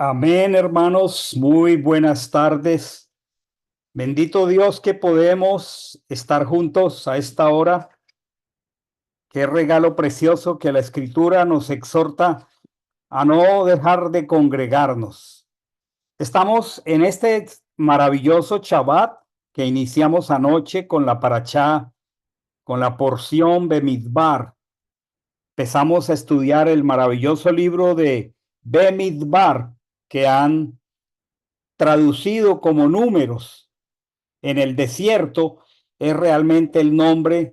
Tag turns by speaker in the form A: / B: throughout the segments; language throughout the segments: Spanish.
A: Amén, hermanos. Muy buenas tardes. Bendito Dios que podemos estar juntos a esta hora. Qué regalo precioso que la Escritura nos exhorta a no dejar de congregarnos. Estamos en este maravilloso Shabbat que iniciamos anoche con la parashá, con la porción Bemidbar. Empezamos a estudiar el maravilloso libro de Bemidbar que han traducido como números en el desierto. Es realmente el nombre,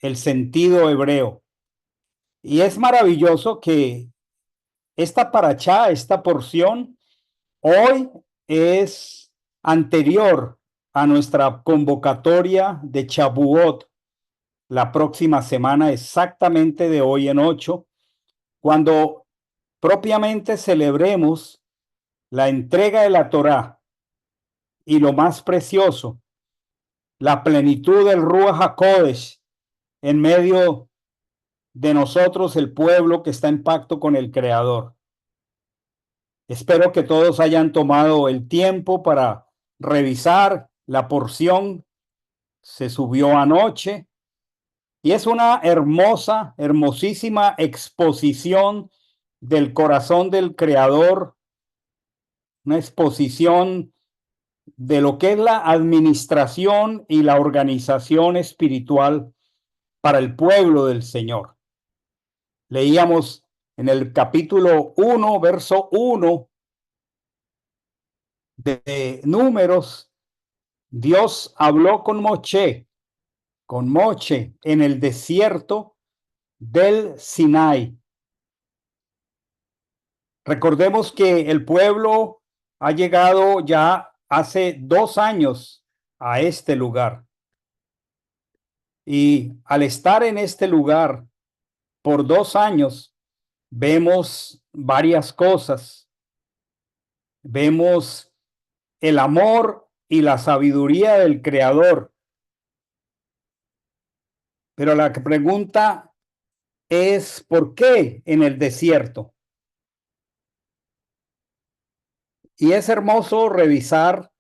A: el sentido hebreo. Y es maravilloso que esta parachá, esta porción, hoy es anterior a nuestra convocatoria de Shavuot, la próxima semana, exactamente de hoy en 8, cuando propiamente celebremos la entrega de la Torá y lo más precioso, la plenitud del Ruach HaKodesh en medio de nosotros, el pueblo que está en pacto con el Creador. Espero que todos hayan tomado el tiempo para revisar la porción. Se subió anoche y es una hermosa, hermosísima exposición del corazón del Creador, una exposición de lo que es la administración y la organización espiritual para el pueblo del Señor. Leíamos en el capítulo 1, verso 1 de Números. Dios habló con Moche en el desierto del Sinai. Recordemos que el pueblo ha llegado ya hace 2 años a este lugar. Y al estar en este lugar por 2 años, vemos varias cosas. Vemos el amor y la sabiduría del Creador. Pero la pregunta es, ¿por qué en el desierto? Y es hermoso revisar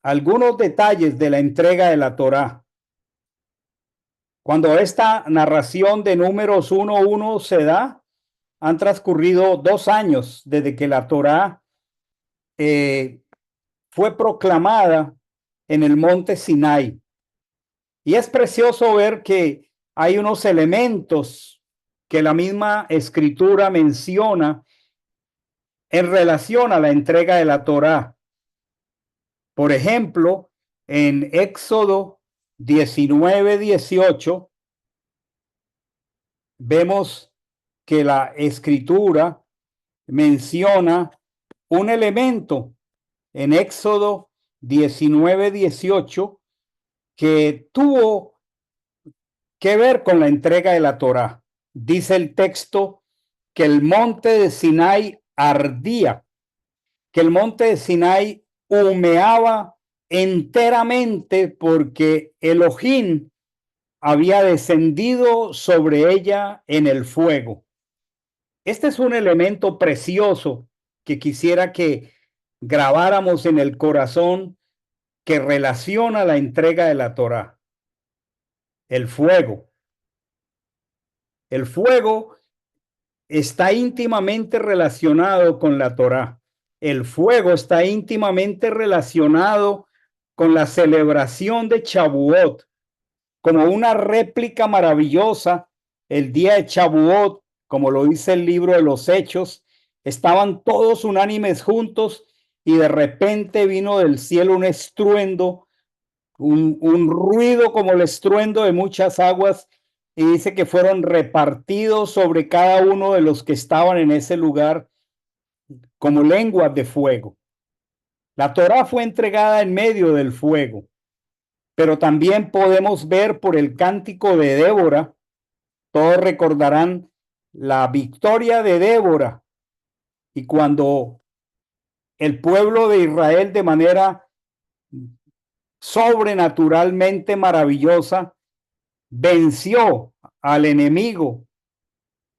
A: algunos detalles de la entrega de la Torá. Cuando esta narración de Números 1:1 se da, han transcurrido 2 años desde que la Torá fue proclamada en el monte Sinai. Y es precioso ver que hay unos elementos que la misma escritura menciona en relación a la entrega de la Torá. Por ejemplo, en Éxodo 19:18 vemos que la escritura menciona un elemento en Éxodo 19:18 que tuvo que ver con la entrega de la Torá. Dice el texto que el monte de Sinai ardía, que el monte de Sinai humeaba enteramente porque Elohim había descendido sobre ella en el fuego. Este es un elemento precioso que quisiera que grabáramos en el corazón, que relaciona la entrega de la Torá. El fuego. El fuego está íntimamente relacionado con la Torá. El fuego está íntimamente relacionado con la celebración de Shavuot, como una réplica maravillosa. El día de Shavuot, como lo dice el libro de los Hechos, estaban todos unánimes juntos y de repente vino del cielo un estruendo, un ruido como el estruendo de muchas aguas, y dice que fueron repartidos sobre cada uno de los que estaban en ese lugar como lenguas de fuego. La Torá fue entregada en medio del fuego, pero también podemos ver por el cántico de Débora. Todos recordarán la victoria de Débora, y cuando el pueblo de Israel de manera sobrenaturalmente maravillosa venció al enemigo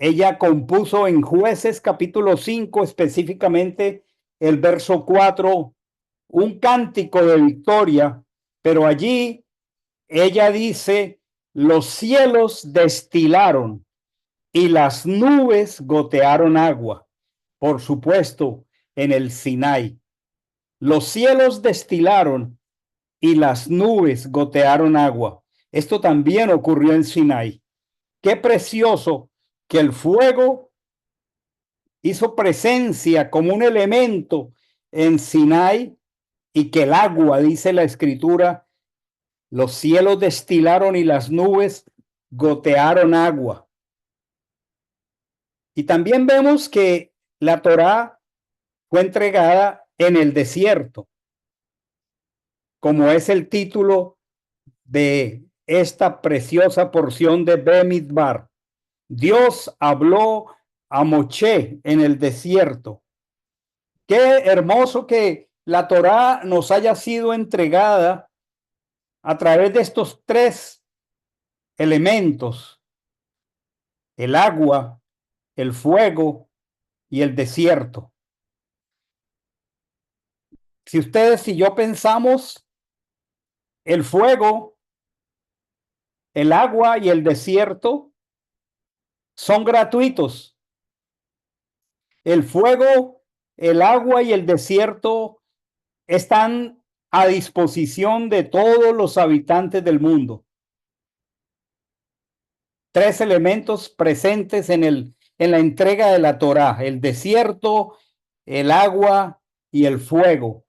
A: Ella compuso en Jueces capítulo 5, específicamente el verso 4, un cántico de victoria, pero allí ella dice, los cielos destilaron y las nubes gotearon agua. Por supuesto, en el Sinai. Los cielos destilaron y las nubes gotearon agua. Esto también ocurrió en Sinai. Qué precioso que el fuego hizo presencia como un elemento en Sinai y que el agua, dice la escritura, los cielos destilaron y las nubes gotearon agua. Y también vemos que la Torá fue entregada en el desierto, como es el título de esta preciosa porción de Bemidbar. Dios habló a Moshe en el desierto. Qué hermoso que la Torá nos haya sido entregada a través de estos tres elementos: el agua, el fuego y el desierto. Si ustedes y yo pensamos, el fuego, el agua y el desierto son gratuitos. El fuego, el agua y el desierto están a disposición de todos los habitantes del mundo. Tres elementos presentes en la entrega de la Torá: el desierto, el agua y el fuego.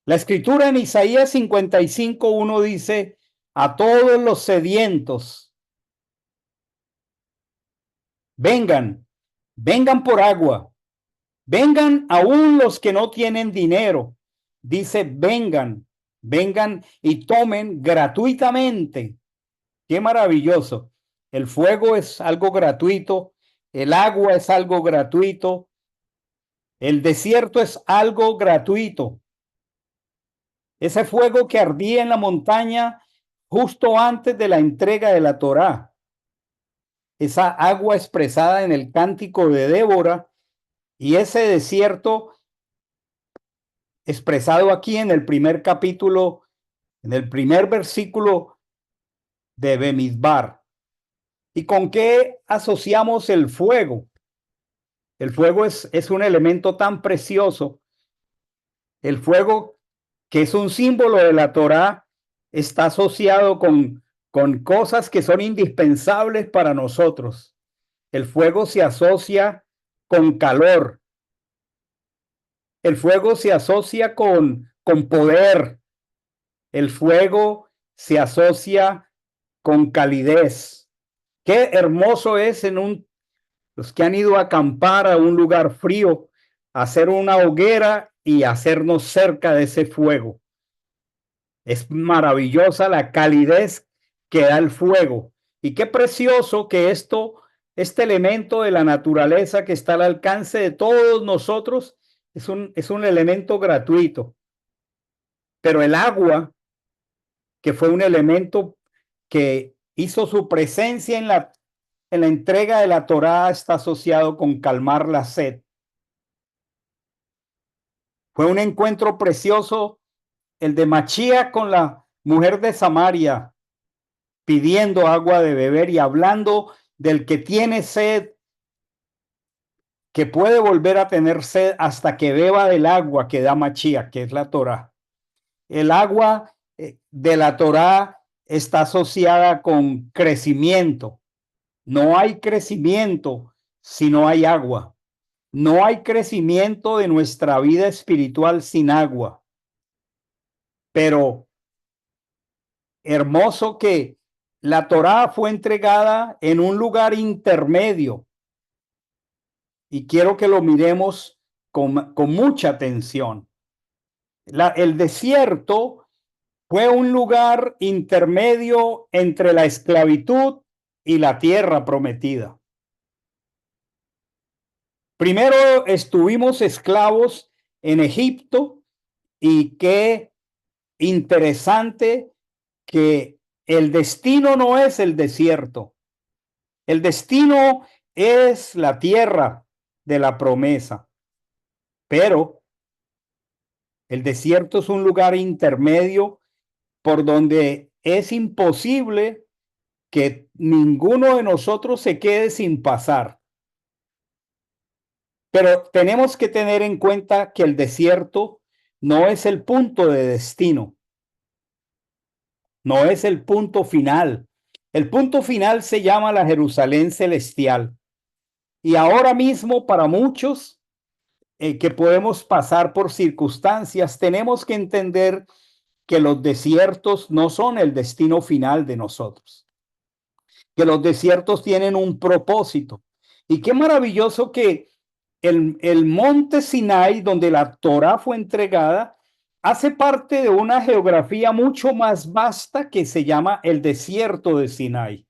A: La escritura en Isaías 55:1 dice, a todos los sedientos, vengan, vengan por agua, vengan aún los que no tienen dinero. Dice, vengan, vengan y tomen gratuitamente. Qué maravilloso. El fuego es algo gratuito, el agua es algo gratuito, el desierto es algo gratuito. Ese fuego que ardía en la montaña justo antes de la entrega de la Torá. Esa agua expresada en el cántico de Débora y ese desierto expresado aquí en el primer capítulo, en el primer versículo de Bemidbar. ¿Y con qué asociamos el fuego? El fuego es un elemento tan precioso. El fuego, que es un símbolo de la Torá, está asociado con cosas que son indispensables para nosotros. El fuego se asocia con calor. El fuego se asocia con poder. El fuego se asocia con calidez. Qué hermoso es los que han ido a acampar a un lugar frío, hacer una hoguera y hacernos cerca de ese fuego. Es maravillosa la calidez que da el fuego. Y qué precioso que este elemento de la naturaleza que está al alcance de todos nosotros, es un elemento gratuito. Pero el agua, que fue un elemento que hizo su presencia en la entrega de la Torá, está asociado con calmar la sed. Fue un encuentro precioso el de Machía con la mujer de Samaria, pidiendo agua de beber y hablando del que tiene sed, que puede volver a tener sed hasta que beba del agua que da Machía, que es la Torá. El agua de la Torá está asociada con crecimiento. No hay crecimiento si no hay agua. No hay crecimiento de nuestra vida espiritual sin agua. Pero hermoso que la Torá fue entregada en un lugar intermedio. Y quiero que lo miremos con mucha atención. El desierto fue un lugar intermedio entre la esclavitud y la tierra prometida. Primero estuvimos esclavos en Egipto, y qué interesante que el destino no es el desierto. El destino es la tierra de la promesa, pero el desierto es un lugar intermedio por donde es imposible que ninguno de nosotros se quede sin pasar. Pero tenemos que tener en cuenta que el desierto no es el punto de destino, no es el punto final. El punto final se llama la Jerusalén celestial. Y ahora mismo para muchos que podemos pasar por circunstancias, tenemos que entender que los desiertos no son el destino final de nosotros, que los desiertos tienen un propósito. Y qué maravilloso que el monte Sinai, donde la Torá fue entregada, hace parte de una geografía mucho más vasta que se llama el desierto de Sinai.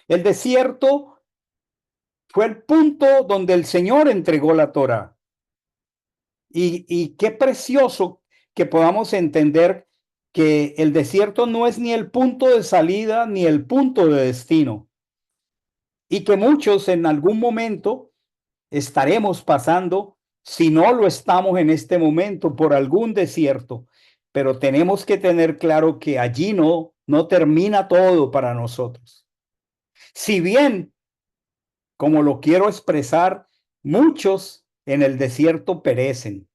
A: El desierto fue el punto donde el Señor entregó la Torá. Y qué precioso que podamos entender que el desierto no es ni el punto de salida ni el punto de destino. Y que muchos en algún momento estaremos pasando, si no lo estamos en este momento, por algún desierto. Pero tenemos que tener claro que allí no termina todo para nosotros. Si bien, como lo quiero expresar, muchos en el desierto perecen,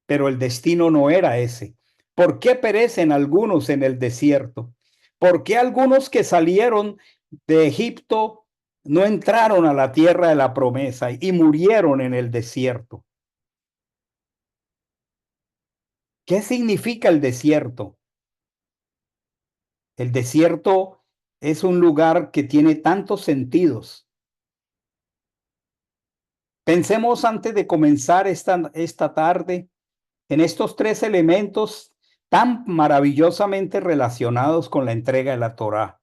A: pero el destino no era ese. ¿Por qué perecen algunos en el desierto? ¿Por qué algunos que salieron de Egipto no entraron a la tierra de la promesa y murieron en el desierto? ¿Qué significa el desierto? El desierto es un lugar que tiene tantos sentidos. Pensemos antes de comenzar esta tarde en estos tres elementos tan maravillosamente relacionados con la entrega de la Torá.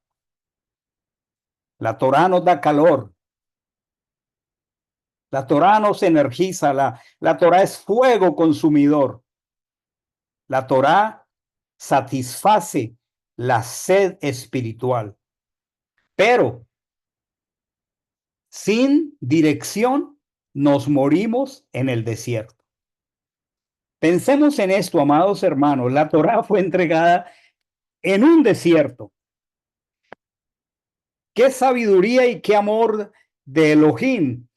A: La Torá nos da calor. La Torá nos energiza. La Torá es fuego consumidor. La Torá satisface la sed espiritual. Pero sin dirección nos morimos en el desierto. Pensemos en esto, amados hermanos. La Torá fue entregada en un desierto. Qué sabiduría y qué amor de Elohim,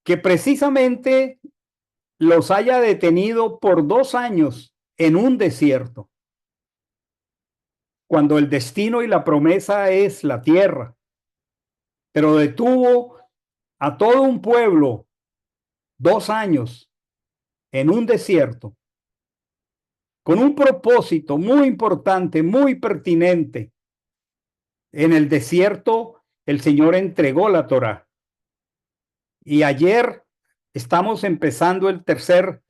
A: que precisamente los haya detenido por 2 años en un desierto, cuando el destino y la promesa es la tierra, pero detuvo a todo un pueblo 2 años en un desierto, con un propósito muy importante, muy pertinente. En el desierto, el Señor entregó la Torá. Y ayer estamos empezando el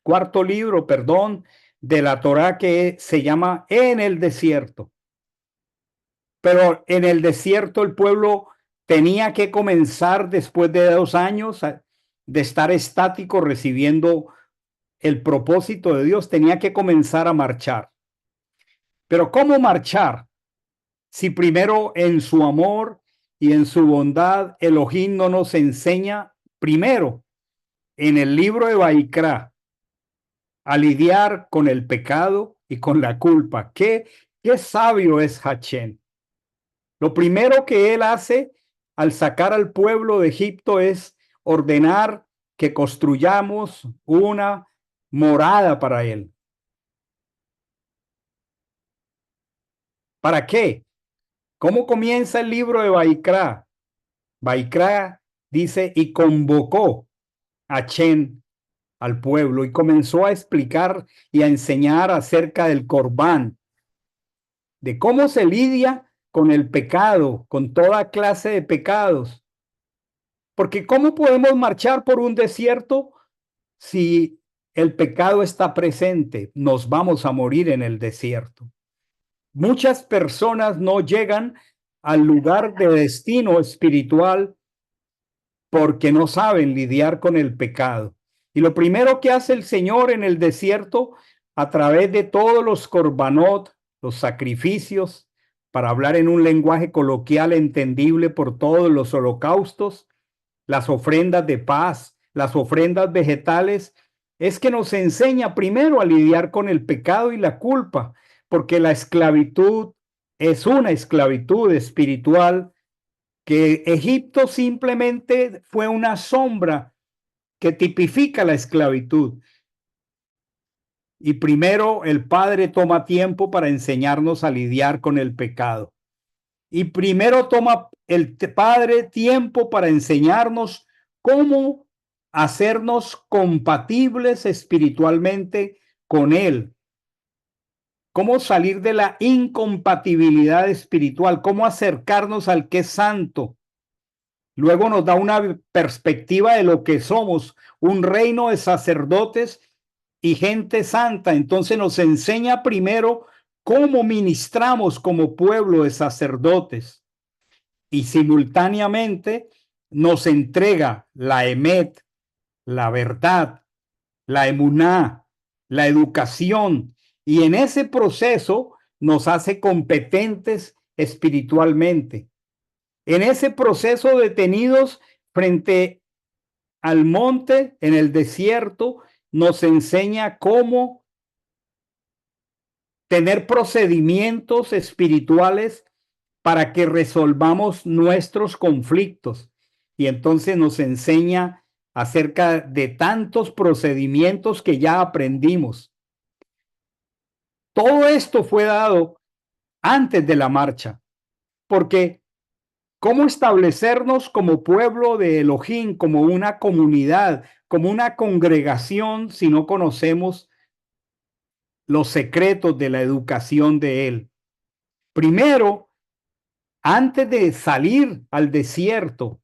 A: cuarto libro, de la Torá, que se llama En el desierto. Pero en el desierto el pueblo tenía que comenzar después de 2 años de estar estático recibiendo el propósito de Dios, tenía que comenzar a marchar. Pero ¿cómo marchar? Si primero en su amor y en su bondad Elohim no nos enseña primero en el libro de Baikra a lidiar con el pecado y con la culpa. Qué sabio es Hachén. Lo primero que él hace al sacar al pueblo de Egipto es ordenar que construyamos una morada para él. ¿Para qué? ¿Cómo comienza el libro de Baikra? Baikra dice, y convocó a Chen al pueblo y comenzó a explicar y a enseñar acerca del Corbán, de cómo se lidia con el pecado, con toda clase de pecados. Porque ¿cómo podemos marchar por un desierto si el pecado está presente? Nos vamos a morir en el desierto. Muchas personas no llegan al lugar de destino espiritual porque no saben lidiar con el pecado. Y lo primero que hace el Señor en el desierto, a través de todos los corbanot, los sacrificios para hablar en un lenguaje coloquial entendible por todos, los holocaustos, las ofrendas de paz, las ofrendas vegetales, es que nos enseña primero a lidiar con el pecado y la culpa, porque la esclavitud es una esclavitud espiritual, que Egipto simplemente fue una sombra que tipifica la esclavitud. Y primero el Padre toma tiempo para enseñarnos a lidiar con el pecado. Y primero toma el Padre tiempo para enseñarnos cómo hacernos compatibles espiritualmente con Él. Cómo salir de la incompatibilidad espiritual, cómo acercarnos al que es santo. Luego nos da una perspectiva de lo que somos, un reino de sacerdotes y gente santa. Entonces nos enseña primero cómo ministramos como pueblo de sacerdotes y simultáneamente nos entrega la emet, la verdad, la emuná, la educación, y en ese proceso nos hace competentes espiritualmente. En ese proceso detenidos frente al monte, en el desierto, nos enseña cómo tener procedimientos espirituales para que resolvamos nuestros conflictos. Y entonces nos enseña acerca de tantos procedimientos que ya aprendimos. Todo esto fue dado antes de la marcha, porque ¿cómo establecernos como pueblo de Elohim, como una comunidad, como una congregación, si no conocemos los secretos de la educación de Él? Primero, antes de salir al desierto,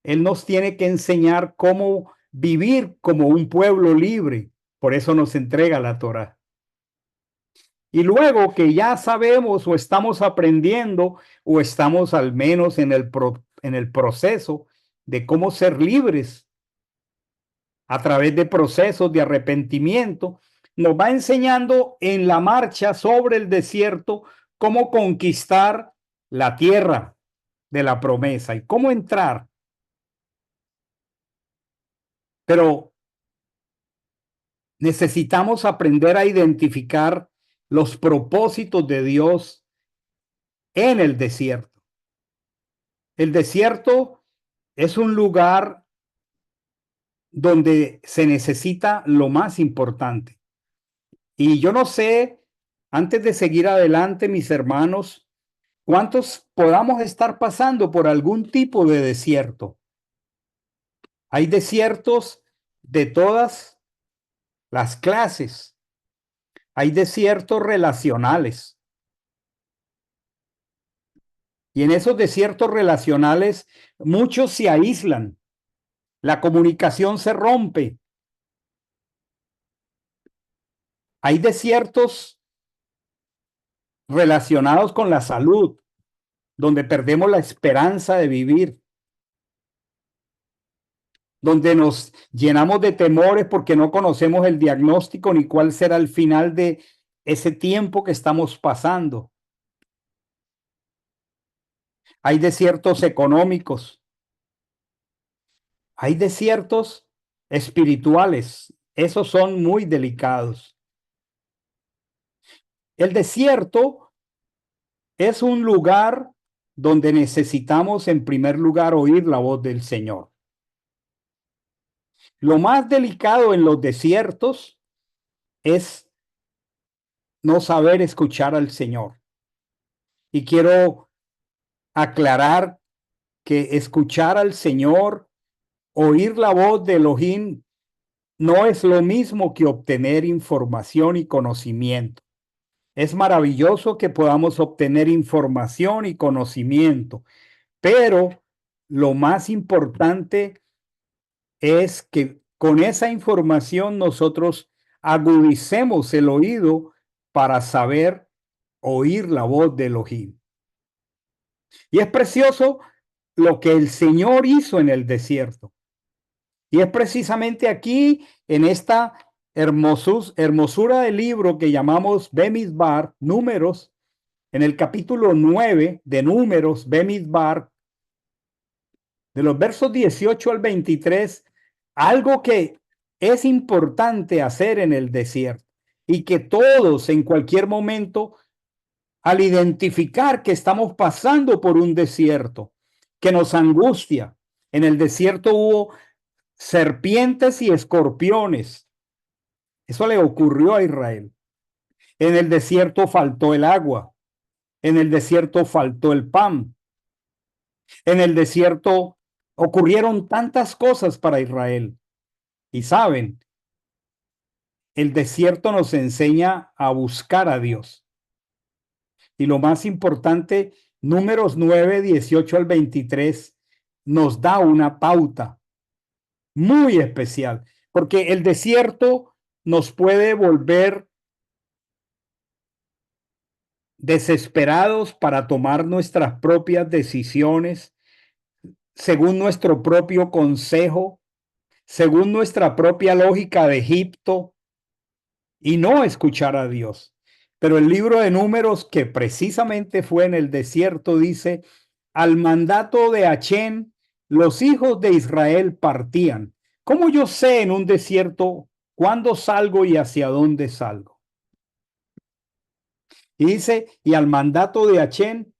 A: Él nos tiene que enseñar cómo vivir como un pueblo libre. Por eso nos entrega la Torá. Y luego que ya sabemos o estamos aprendiendo o estamos al menos en el proceso de cómo ser libres a través de procesos de arrepentimiento, nos va enseñando en la marcha sobre el desierto cómo conquistar la tierra de la promesa y cómo entrar. Pero necesitamos aprender a identificar los propósitos de Dios en el desierto. El desierto es un lugar donde se necesita lo más importante. Y yo no sé, antes de seguir adelante, mis hermanos, cuántos podamos estar pasando por algún tipo de desierto. Hay desiertos de todas las clases. Hay desiertos relacionales. Y en esos desiertos relacionales, muchos se aíslan. La comunicación se rompe. Hay desiertos relacionados con la salud, donde perdemos la esperanza de vivir, donde nos llenamos de temores porque no conocemos el diagnóstico ni cuál será el final de ese tiempo que estamos pasando. Hay desiertos económicos, hay desiertos espirituales, esos son muy delicados. El desierto es un lugar donde necesitamos en primer lugar oír la voz del Señor. Lo más delicado en los desiertos es no saber escuchar al Señor. Y quiero aclarar que escuchar al Señor, oír la voz de Elohim, no es lo mismo que obtener información y conocimiento. Es maravilloso que podamos obtener información y conocimiento, pero lo más importante es que con esa información nosotros agudicemos el oído para saber oír la voz de Elohim. Y es precioso lo que el Señor hizo en el desierto. Y es precisamente aquí, en esta hermosura del libro que llamamos Bemidbar, Números, en el capítulo 9 de Números, Bemidbar, de los versos 18 al 23, algo que es importante hacer en el desierto y que todos en cualquier momento, al identificar que estamos pasando por un desierto que nos angustia, en el desierto hubo serpientes y escorpiones. Eso le ocurrió a Israel. En el desierto faltó el agua. En el desierto faltó el pan. En el desierto ocurrieron tantas cosas para Israel. Y saben, el desierto nos enseña a buscar a Dios. Y lo más importante, Números 9, 18 al 23, nos da una pauta muy especial, porque el desierto nos puede volver desesperados para tomar nuestras propias decisiones, según nuestro propio consejo, según nuestra propia lógica de Egipto, y no escuchar a Dios. Pero el libro de Números, que precisamente fue en el desierto, dice, al mandato de Achén, los hijos de Israel partían. ¿Cómo yo sé en un desierto cuándo salgo y hacia dónde salgo? Y dice, y al mandato de Achén,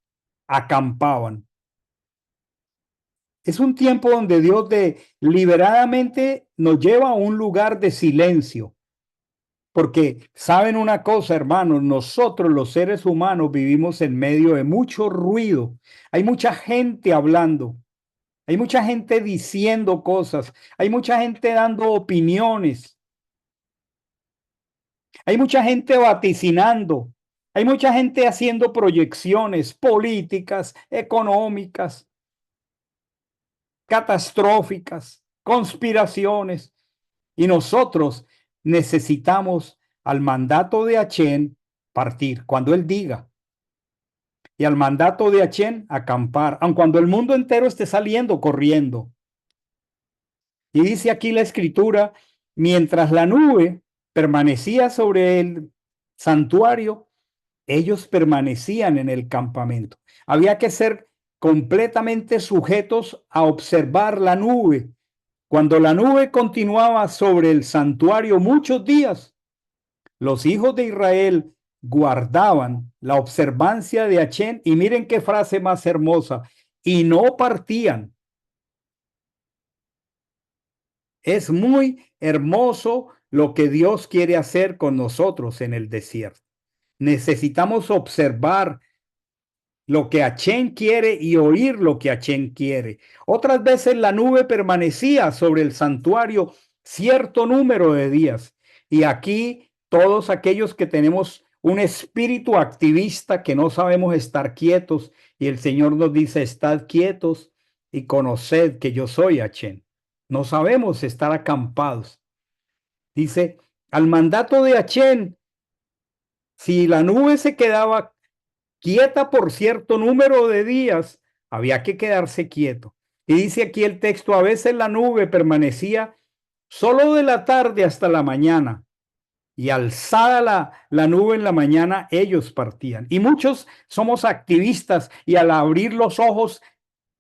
A: acampaban. Es un tiempo donde Dios deliberadamente nos lleva a un lugar de silencio. Porque saben una cosa, hermanos, nosotros los seres humanos vivimos en medio de mucho ruido. Hay mucha gente hablando, hay mucha gente diciendo cosas, hay mucha gente dando opiniones, hay mucha gente vaticinando, hay mucha gente haciendo proyecciones políticas, económicas, catastróficas, conspiraciones. Y nosotros necesitamos al mandato de Achén partir cuando él diga. Y al mandato de Achén acampar, aun cuando el mundo entero esté saliendo corriendo. Y dice aquí la escritura, mientras la nube permanecía sobre el santuario, ellos permanecían en el campamento. Había que ser completamente sujetos a observar la nube. Cuando la nube continuaba sobre el santuario muchos días, los hijos de Israel guardaban la observancia de Achén, y miren qué frase más hermosa, y no partían. Es muy hermoso lo que Dios quiere hacer con nosotros en el desierto. Necesitamos observar lo que Achén quiere y oír lo que Achén quiere. Otras veces la nube permanecía sobre el santuario cierto número de días. Y aquí todos aquellos que tenemos un espíritu activista, que no sabemos estar quietos, y el Señor nos dice, estad quietos y conoced que yo soy Achén. No sabemos estar acampados. Dice, al mandato de Achén, si la nube se quedaba quieta por cierto número de días, había que quedarse quieto. Y dice aquí el texto, a veces la nube permanecía solo de la tarde hasta la mañana, y alzada la nube en la mañana, ellos partían. Y muchos somos activistas, y al abrir los ojos,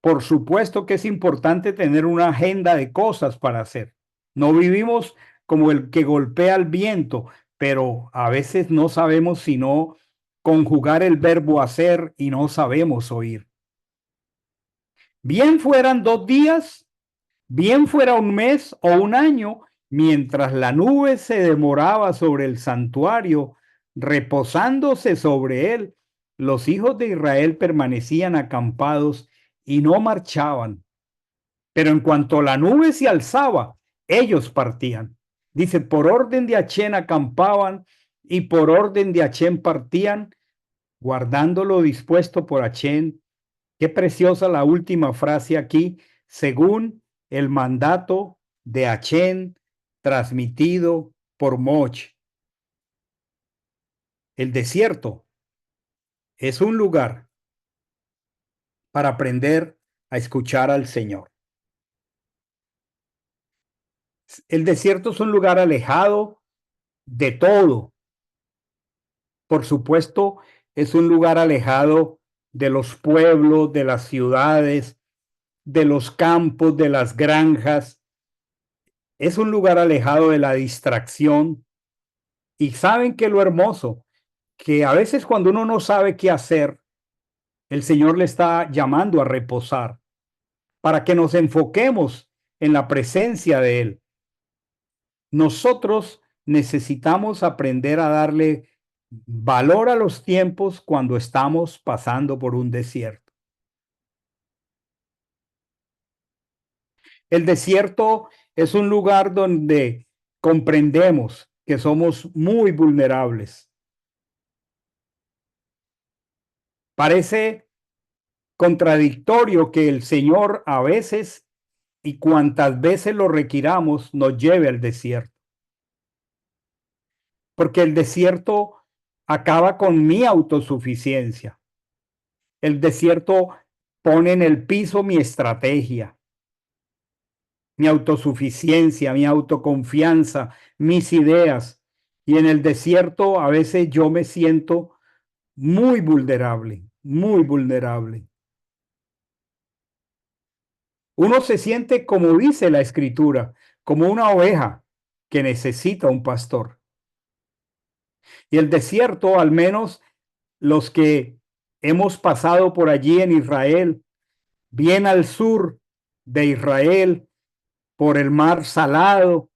A: por supuesto que es importante tener una agenda de cosas para hacer. No vivimos como el que golpea el viento, pero a veces no sabemos sino conjugar el verbo hacer y no sabemos oír. Bien fueran 2 días, bien fuera un mes o un año, mientras la nube se demoraba sobre el santuario, reposándose sobre él, los hijos de Israel permanecían acampados y no marchaban. Pero en cuanto la nube se alzaba, ellos partían. Dice, por orden de Achén acampaban y por orden de Achén partían, guardando lo dispuesto por Achén. Qué preciosa la última frase aquí, según el mandato de Achén transmitido por Moch. El desierto es un lugar para aprender a escuchar al Señor. El desierto es un lugar alejado de todo. Por supuesto es un lugar alejado de los pueblos, de las ciudades, de los campos, de las granjas. Es un lugar alejado de la distracción. Y saben que lo hermoso, que a veces cuando uno no sabe qué hacer, el Señor le está llamando a reposar para que nos enfoquemos en la presencia de Él. Nosotros necesitamos aprender a darle valor a los tiempos cuando estamos pasando por un desierto. El desierto es un lugar donde comprendemos que somos muy vulnerables. Parece contradictorio que el Señor a veces y cuantas veces lo requiramos nos lleve al desierto, porque el desierto acaba con mi autosuficiencia. El desierto pone en el piso mi estrategia, mi autosuficiencia, mi autoconfianza, mis ideas. Y en el desierto a veces yo me siento muy vulnerable, muy vulnerable. Uno se siente, como dice la escritura, como una oveja que necesita un pastor. Y el desierto, al menos los que hemos pasado por allí en Israel, bien al sur de Israel, por el mar Salado,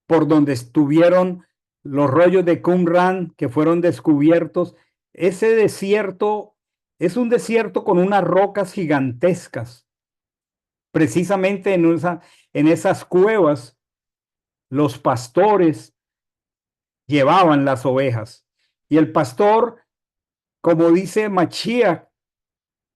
A: por donde estuvieron los rollos de Qumran que fueron descubiertos, ese desierto es un desierto con unas rocas gigantescas. Precisamente en esas cuevas, los pastores llevaban las ovejas. Y el pastor, como dice Machías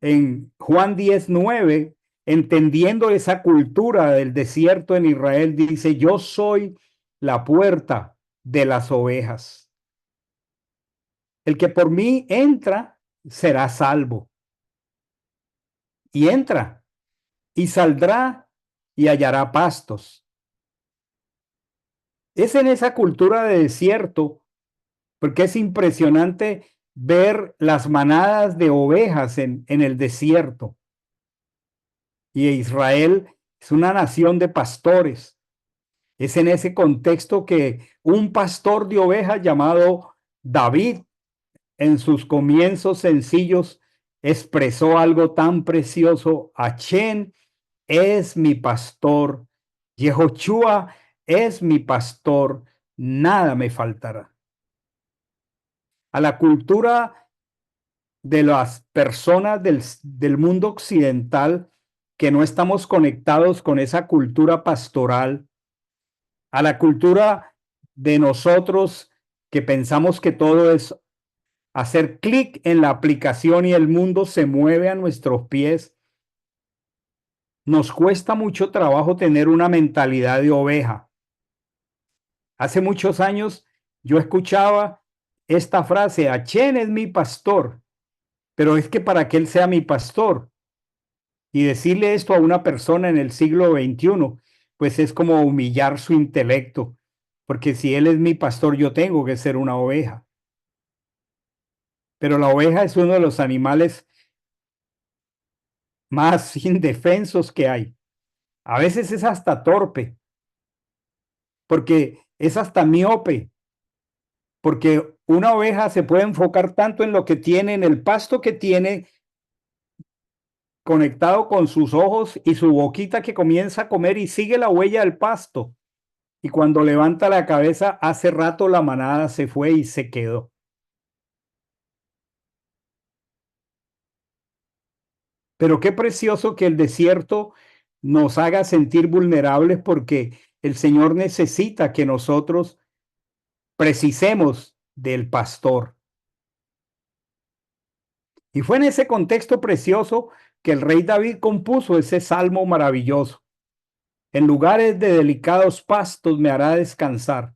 A: en Juan 10:9, entendiendo esa cultura del desierto en Israel, dice, yo soy la puerta de las ovejas. El que por mí entra será salvo. Y entra y saldrá y hallará pastos. Es en esa cultura de desierto, porque es impresionante ver las manadas de ovejas en el desierto. Y Israel es una nación de pastores. Es en ese contexto que un pastor de ovejas llamado David, en sus comienzos sencillos, expresó algo tan precioso. Achén es mi pastor, Yehoshua es mi pastor, nada me faltará. A la cultura de las personas del mundo occidental que no estamos conectados con esa cultura pastoral, a la cultura de nosotros que pensamos que todo es hacer clic en la aplicación y el mundo se mueve a nuestros pies, nos cuesta mucho trabajo tener una mentalidad de oveja. Hace muchos años yo escuchaba esta frase, Achén es mi pastor, pero es que para que él sea mi pastor y decirle esto a una persona en el siglo XXI, pues es como humillar su intelecto, porque si él es mi pastor, yo tengo que ser una oveja. Pero la oveja es uno de los animales más indefensos que hay. A veces es hasta torpe, porque es hasta miope, porque una oveja se puede enfocar tanto en lo que tiene, en el pasto que tiene, conectado con sus ojos y su boquita que comienza a comer y sigue la huella del pasto. Y cuando levanta la cabeza, hace rato la manada se fue y se quedó. Pero qué precioso que el desierto nos haga sentir vulnerables porque el Señor necesita que nosotros precisemos del pastor. Y fue en ese contexto precioso que el rey David compuso ese salmo maravilloso. En lugares de delicados pastos me hará descansar.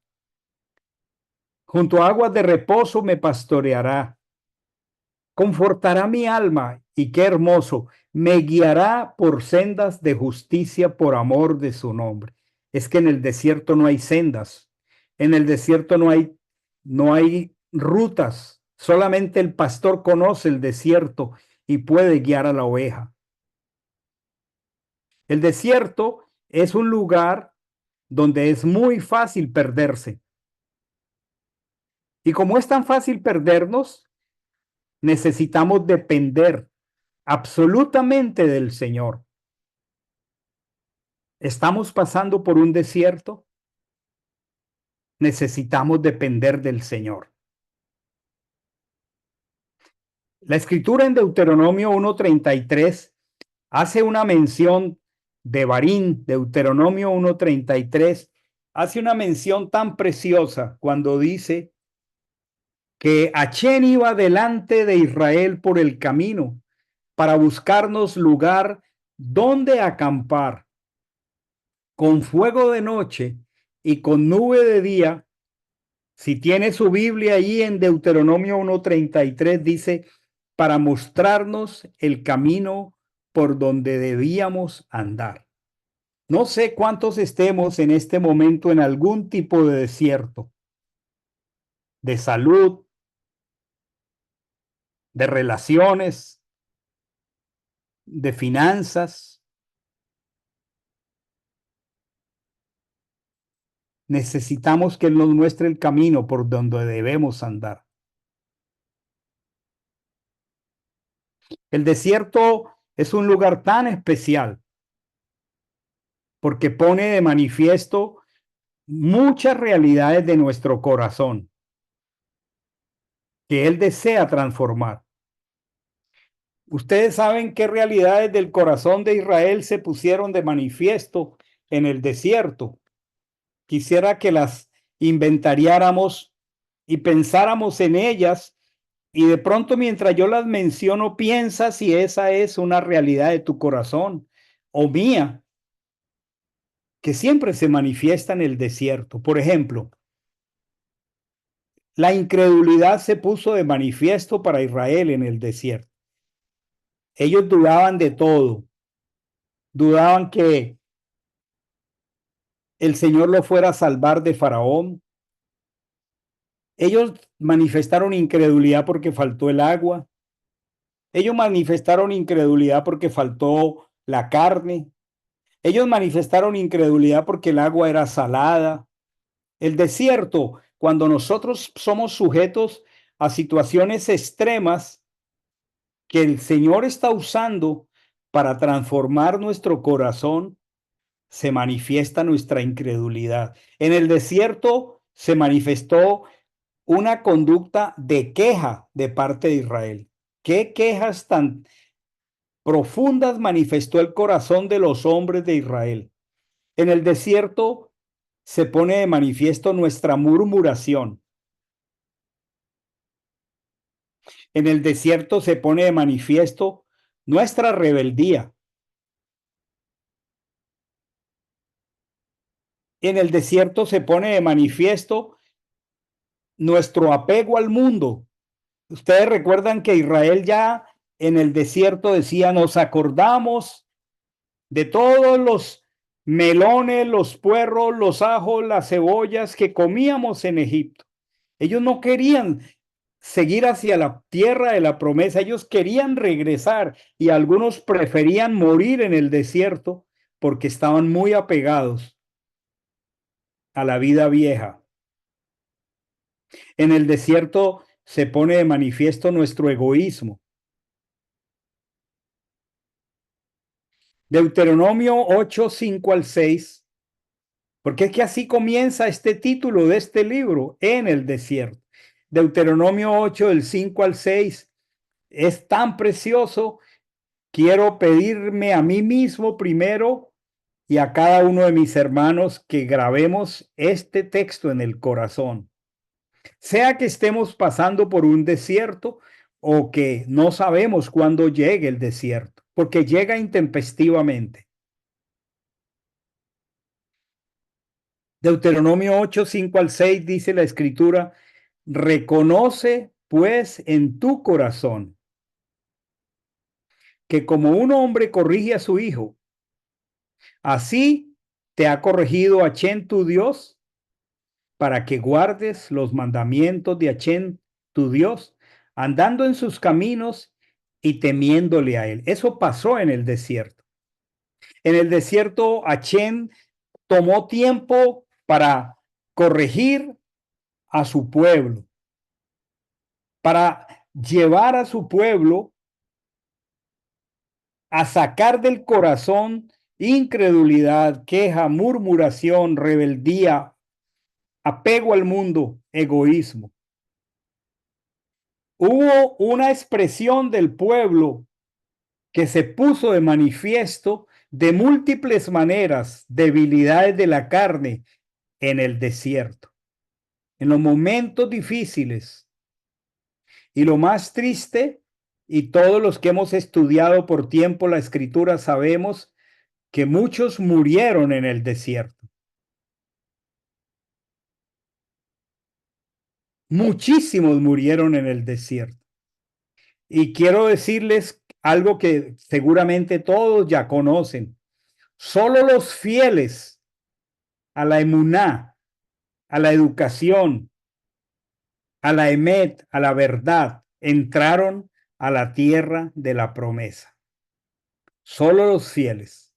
A: Junto a aguas de reposo me pastoreará. Confortará mi alma y qué hermoso, me guiará por sendas de justicia por amor de su nombre. Es que en el desierto no hay sendas, en el desierto no hay rutas, Solamente el pastor conoce el desierto y puede guiar a la oveja. El desierto es un lugar donde es muy fácil perderse. Y como es tan fácil perdernos, necesitamos depender absolutamente del Señor. ¿Estamos pasando por un desierto? Necesitamos depender del Señor. La escritura en Deuteronomio 1:33 hace una mención de Barín. Deuteronomio 1:33 hace una mención tan preciosa cuando dice que Achén iba delante de Israel por el camino para buscarnos lugar donde acampar, con fuego de noche y con nube de día. Si tiene su Biblia allí en Deuteronomio 1:33 dice, para mostrarnos el camino por donde debíamos andar. No sé cuántos estemos en este momento en algún tipo de desierto, de salud, de relaciones, de finanzas. Necesitamos que Él nos muestre el camino por donde debemos andar. El desierto es un lugar tan especial porque pone de manifiesto muchas realidades de nuestro corazón que Él desea transformar. Ustedes saben qué realidades del corazón de Israel se pusieron de manifiesto en el desierto. Quisiera que las inventariáramos y pensáramos en ellas y de pronto mientras yo las menciono piensa si esa es una realidad de tu corazón o mía, que siempre se manifiesta en el desierto. Por ejemplo, la incredulidad se puso de manifiesto para Israel en el desierto. Ellos dudaban de todo, dudaban que el Señor lo fuera a salvar de Faraón. Ellos manifestaron incredulidad porque faltó el agua. Ellos manifestaron incredulidad porque faltó la carne. Ellos manifestaron incredulidad porque el agua era salada. El desierto, cuando nosotros somos sujetos a situaciones extremas que el Señor está usando para transformar nuestro corazón, se manifiesta nuestra incredulidad. En el desierto se manifestó una conducta de queja de parte de Israel. ¿Qué quejas tan profundas manifestó el corazón de los hombres de Israel? En el desierto se pone de manifiesto nuestra murmuración. En el desierto se pone de manifiesto nuestra rebeldía. En el desierto se pone de manifiesto nuestro apego al mundo. Ustedes recuerdan que Israel ya en el desierto decía, nos acordamos de todos los melones, los puerros, los ajos, las cebollas que comíamos en Egipto. Ellos no querían seguir hacia la tierra de la promesa, ellos querían regresar y algunos preferían morir en el desierto porque estaban muy apegados a la vida vieja. En el desierto se pone de manifiesto nuestro egoísmo. Deuteronomio 8:5-6, porque es que así comienza este título de este libro, en el desierto. Deuteronomio 8, del 5-6, es tan precioso. Quiero pedirme a mí mismo primero y a cada uno de mis hermanos que grabemos este texto en el corazón. Sea que estemos pasando por un desierto o que no sabemos cuándo llegue el desierto, porque llega intempestivamente. Deuteronomio 8, 5-6 dice la escritura, reconoce pues en tu corazón que como un hombre corrige a su hijo, así te ha corregido Achén tu Dios, para que guardes los mandamientos de Achén tu Dios, andando en sus caminos y temiéndole a él. Eso pasó en el desierto. En el desierto, Achén tomó tiempo para corregir a su pueblo, para llevar a su pueblo a sacar del corazón incredulidad, queja, murmuración, rebeldía, apego al mundo, egoísmo. Hubo una expresión del pueblo que se puso de manifiesto de múltiples maneras, debilidades de la carne en el desierto, en los momentos difíciles. Y lo más triste, y todos los que hemos estudiado por tiempo la escritura sabemos que muchos murieron en el desierto. Muchísimos murieron en el desierto. Y quiero decirles algo que seguramente todos ya conocen. Solo los fieles a la emuná, a la educación, a la emet, a la verdad, entraron a la tierra de la promesa. Solo los fieles.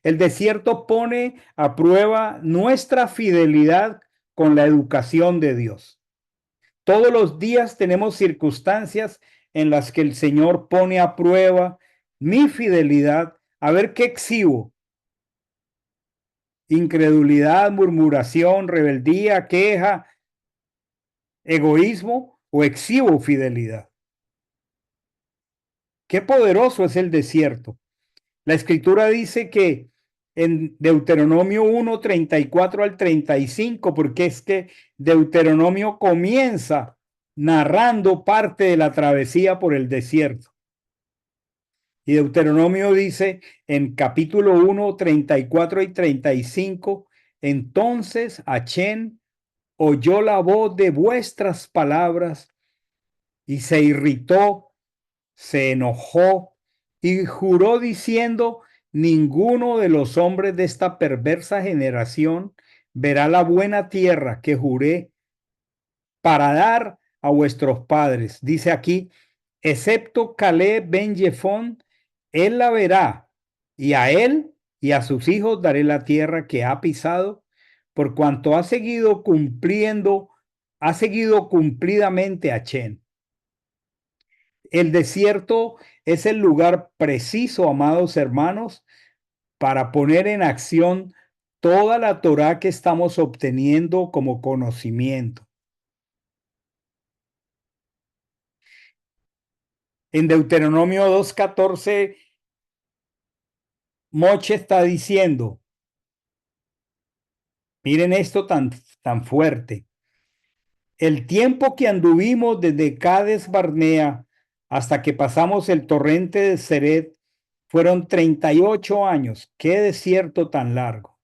A: El desierto pone a prueba nuestra fidelidad con la educación de Dios. Todos los días tenemos circunstancias en las que el Señor pone a prueba mi fidelidad, a ver qué exhibo. Incredulidad, murmuración, rebeldía, queja, egoísmo o exhibo fidelidad. Qué poderoso es el desierto. La escritura dice que en Deuteronomio 1, 34 al 35, porque es que Deuteronomio comienza narrando parte de la travesía por el desierto. Y Deuteronomio dice en capítulo 1, 34 y 35, entonces Achén oyó la voz de vuestras palabras y se irritó, se enojó y juró diciendo, ninguno de los hombres de esta perversa generación verá la buena tierra que juré para dar a vuestros padres. Dice aquí, excepto Caleb ben Jefón, él la verá, y a él y a sus hijos daré la tierra que ha pisado, por cuanto ha seguido cumplidamente a Chen. El desierto es el lugar preciso, amados hermanos, para poner en acción toda la Torá que estamos obteniendo como conocimiento. En Deuteronomio 2:14, Moche está diciendo, miren esto tan fuerte, el tiempo que anduvimos desde Cades Barnea hasta que pasamos el torrente de Ceret fueron 38 años. Qué desierto tan largo.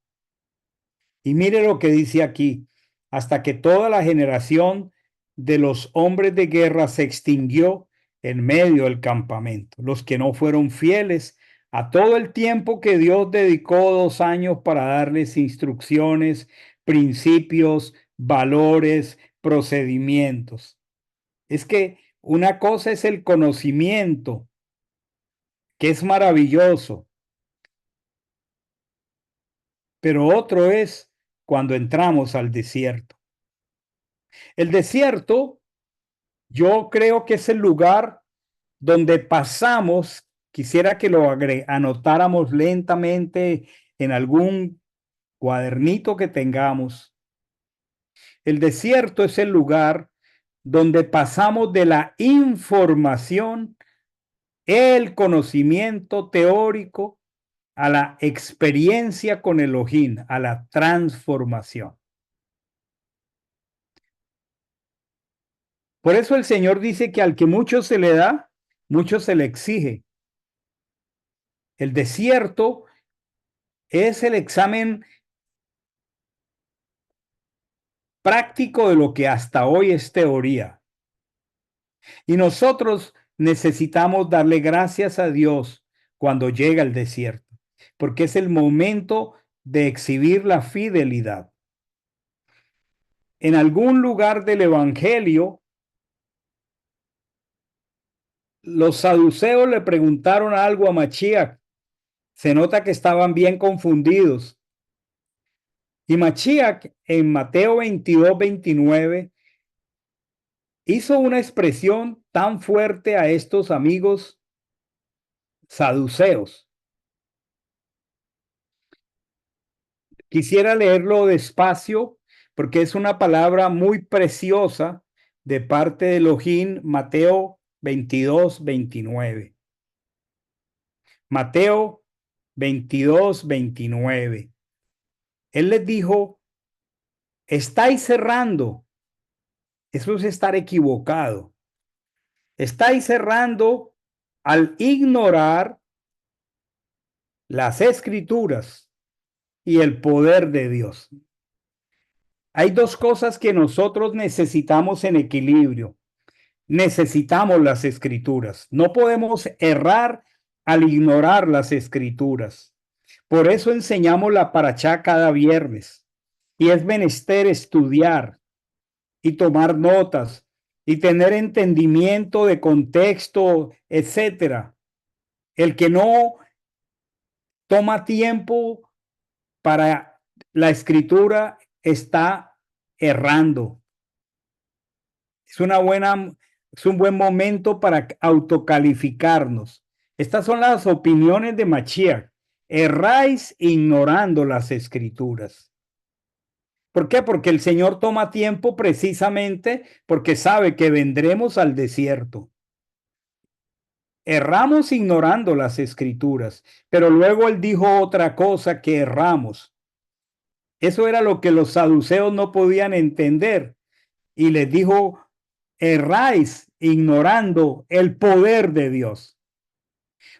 A: Y mire lo que dice aquí, hasta que toda la generación de los hombres de guerra se extinguió en medio del campamento. Los que no fueron fieles a todo el tiempo que Dios dedicó 2 años para darles instrucciones, principios, valores, procedimientos. Es que una cosa es el conocimiento, que es maravilloso, pero otro es cuando entramos al desierto. El desierto, yo creo que es el lugar donde pasamos, quisiera que lo anotáramos lentamente en algún cuadernito que tengamos. El desierto es el lugar donde pasamos de la información, el conocimiento teórico, a la experiencia con Elohim, a la transformación. Por eso el Señor dice que al que mucho se le da, mucho se le exige. El desierto es el examen práctico de lo que hasta hoy es teoría. Y nosotros necesitamos darle gracias a Dios cuando llega el desierto, porque es el momento de exhibir la fidelidad. En algún lugar del Evangelio los saduceos le preguntaron algo a Mashiach. Se nota que estaban bien confundidos. Y Mashiach en Mateo 22-29 hizo una expresión tan fuerte a estos amigos saduceos. Quisiera leerlo despacio porque es una palabra muy preciosa de parte de Elohim, Mateo 22-29. Mateo 22-29. Él les dijo, estáis cerrando. Eso es estar equivocado. Estáis cerrando al ignorar las escrituras y el poder de Dios. Hay dos cosas que nosotros necesitamos en equilibrio. Necesitamos las escrituras. No podemos errar al ignorar las escrituras. Por eso enseñamos la parachá cada viernes. Y es menester estudiar y tomar notas y tener entendimiento de contexto, etcétera. El que no toma tiempo para la escritura está errando. Es un buen momento para autocalificarnos. Estas son las opiniones de Mashiach. Erráis ignorando las escrituras. ¿Por qué? Porque el Señor toma tiempo precisamente porque sabe que vendremos al desierto. Erramos ignorando las escrituras, pero luego él dijo otra cosa que erramos. Eso era lo que los saduceos no podían entender. Y les dijo, erráis ignorando el poder de Dios.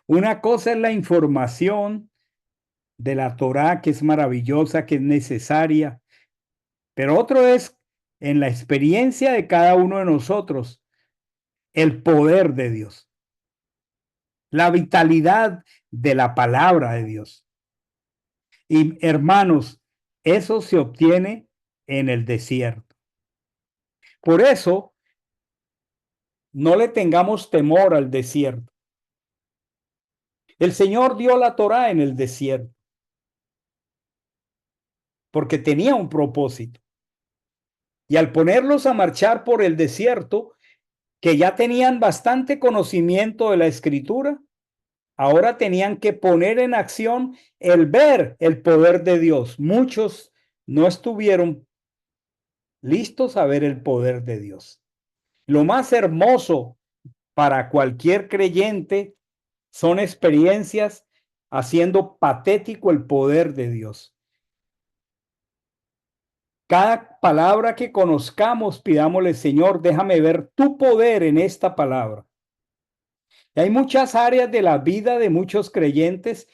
A: Una cosa es la información de la Torá, que es maravillosa, que es necesaria, pero otro es en la experiencia de cada uno de nosotros, el poder de Dios, la vitalidad de la palabra de Dios. Y hermanos, eso se obtiene en el desierto. Por eso, no le tengamos temor al desierto. El Señor dio la Torá en el desierto porque tenía un propósito. Y al ponerlos a marchar por el desierto, que ya tenían bastante conocimiento de la escritura, ahora tenían que poner en acción el ver el poder de Dios. Muchos no estuvieron listos a ver el poder de Dios. Lo más hermoso para cualquier creyente son experiencias haciendo patético el poder de Dios. Cada palabra que conozcamos, pidámosle, Señor, déjame ver tu poder en esta palabra. Y hay muchas áreas de la vida de muchos creyentes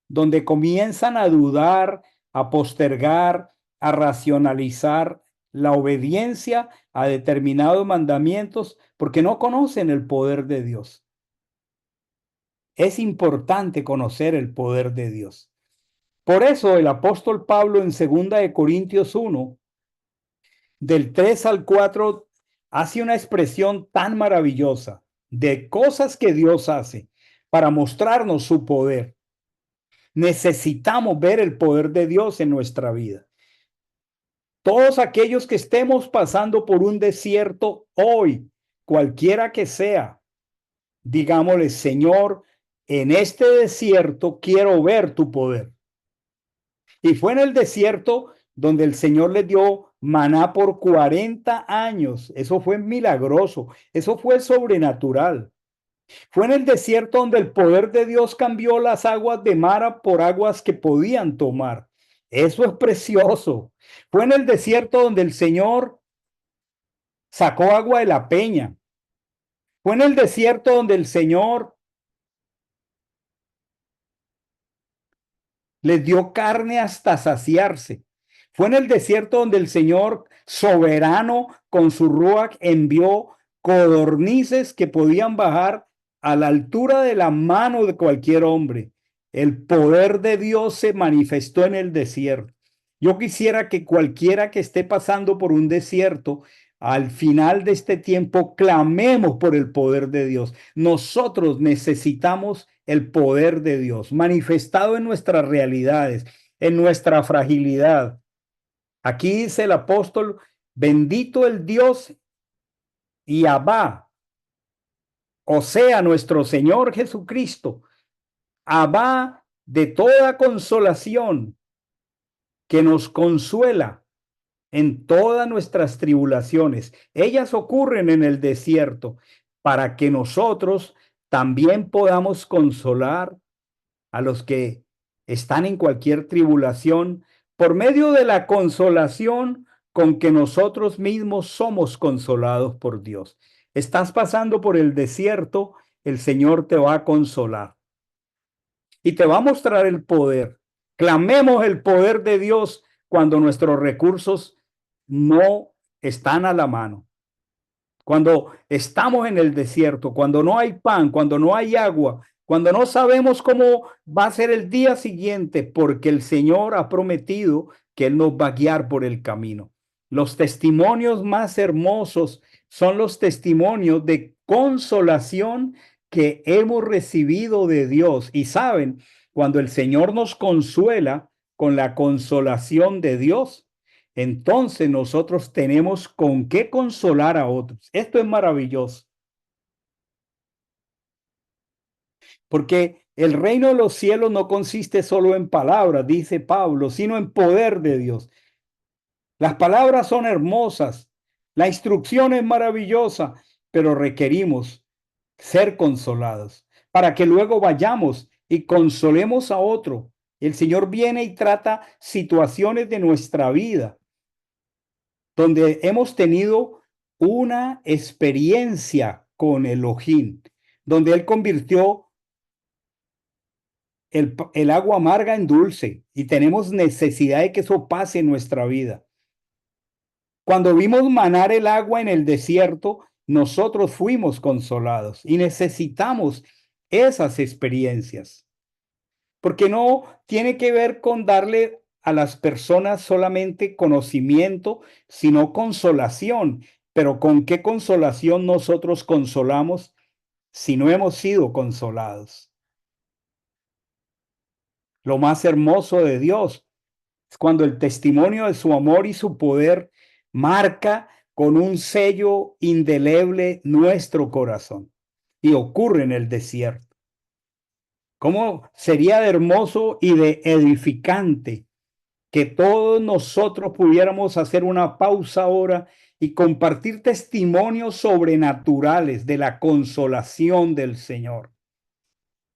A: donde comienzan a dudar, a postergar, a racionalizar la obediencia a determinados mandamientos porque no conocen el poder de Dios. Es importante conocer el poder de Dios. Por eso el apóstol Pablo en 2 Corintios 1, del 3 al 4, hace una expresión tan maravillosa de cosas que Dios hace para mostrarnos su poder. Necesitamos ver el poder de Dios en nuestra vida. Todos aquellos que estemos pasando por un desierto hoy, cualquiera que sea, digámosle, Señor, en este desierto quiero ver tu poder. Y fue en el desierto donde el Señor les dio maná por 40 años. Eso fue milagroso, eso fue sobrenatural. Fue en el desierto donde el poder de Dios cambió las aguas de Mara por aguas que podían tomar. Eso es precioso. Fue en el desierto donde el Señor sacó agua de la peña. Fue en el desierto donde el Señor les dio carne hasta saciarse. Fue en el desierto donde el Señor soberano con su ruach envió codornices que podían bajar a la altura de la mano de cualquier hombre. El poder de Dios se manifestó en el desierto. Yo quisiera que cualquiera que esté pasando por un desierto al final de este tiempo clamemos por el poder de Dios. Nosotros necesitamos el poder de Dios manifestado en nuestras realidades, en nuestra fragilidad. Aquí dice el apóstol, bendito el Dios y Abba, o sea, nuestro Señor Jesucristo, Abba de toda consolación, que nos consuela en todas nuestras tribulaciones. Ellas ocurren en el desierto para que nosotros también podamos consolar a los que están en cualquier tribulación por medio de la consolación con que nosotros mismos somos consolados por Dios. Estás pasando por el desierto, el Señor te va a consolar y te va a mostrar el poder. Clamemos el poder de Dios cuando nuestros recursos no están a la mano. Cuando estamos en el desierto, cuando no hay pan, cuando no hay agua, cuando no sabemos cómo va a ser el día siguiente, porque el Señor ha prometido que Él nos va a guiar por el camino. Los testimonios más hermosos son los testimonios de consolación que hemos recibido de Dios. Y saben, cuando el Señor nos consuela con la consolación de Dios, entonces nosotros tenemos con qué consolar a otros. Esto es maravilloso, porque el reino de los cielos no consiste solo en palabras, dice Pablo, sino en poder de Dios. Las palabras son hermosas, la instrucción es maravillosa, pero requerimos ser consolados para que luego vayamos y consolemos a otro. El Señor viene y trata situaciones de nuestra vida donde hemos tenido una experiencia con Elohim, donde Él convirtió el agua amarga en dulce y tenemos necesidad de que eso pase en nuestra vida. Cuando vimos manar el agua en el desierto, nosotros fuimos consolados y necesitamos esas experiencias, porque no tiene que ver con darle a las personas solamente conocimiento, sino consolación. Pero ¿con qué consolación nosotros consolamos si no hemos sido consolados? Lo más hermoso de Dios es cuando el testimonio de su amor y su poder marca con un sello indeleble nuestro corazón y ocurre en el desierto. ¿Cómo sería de hermoso y de edificante que todos nosotros pudiéramos hacer una pausa ahora y compartir testimonios sobrenaturales de la consolación del Señor?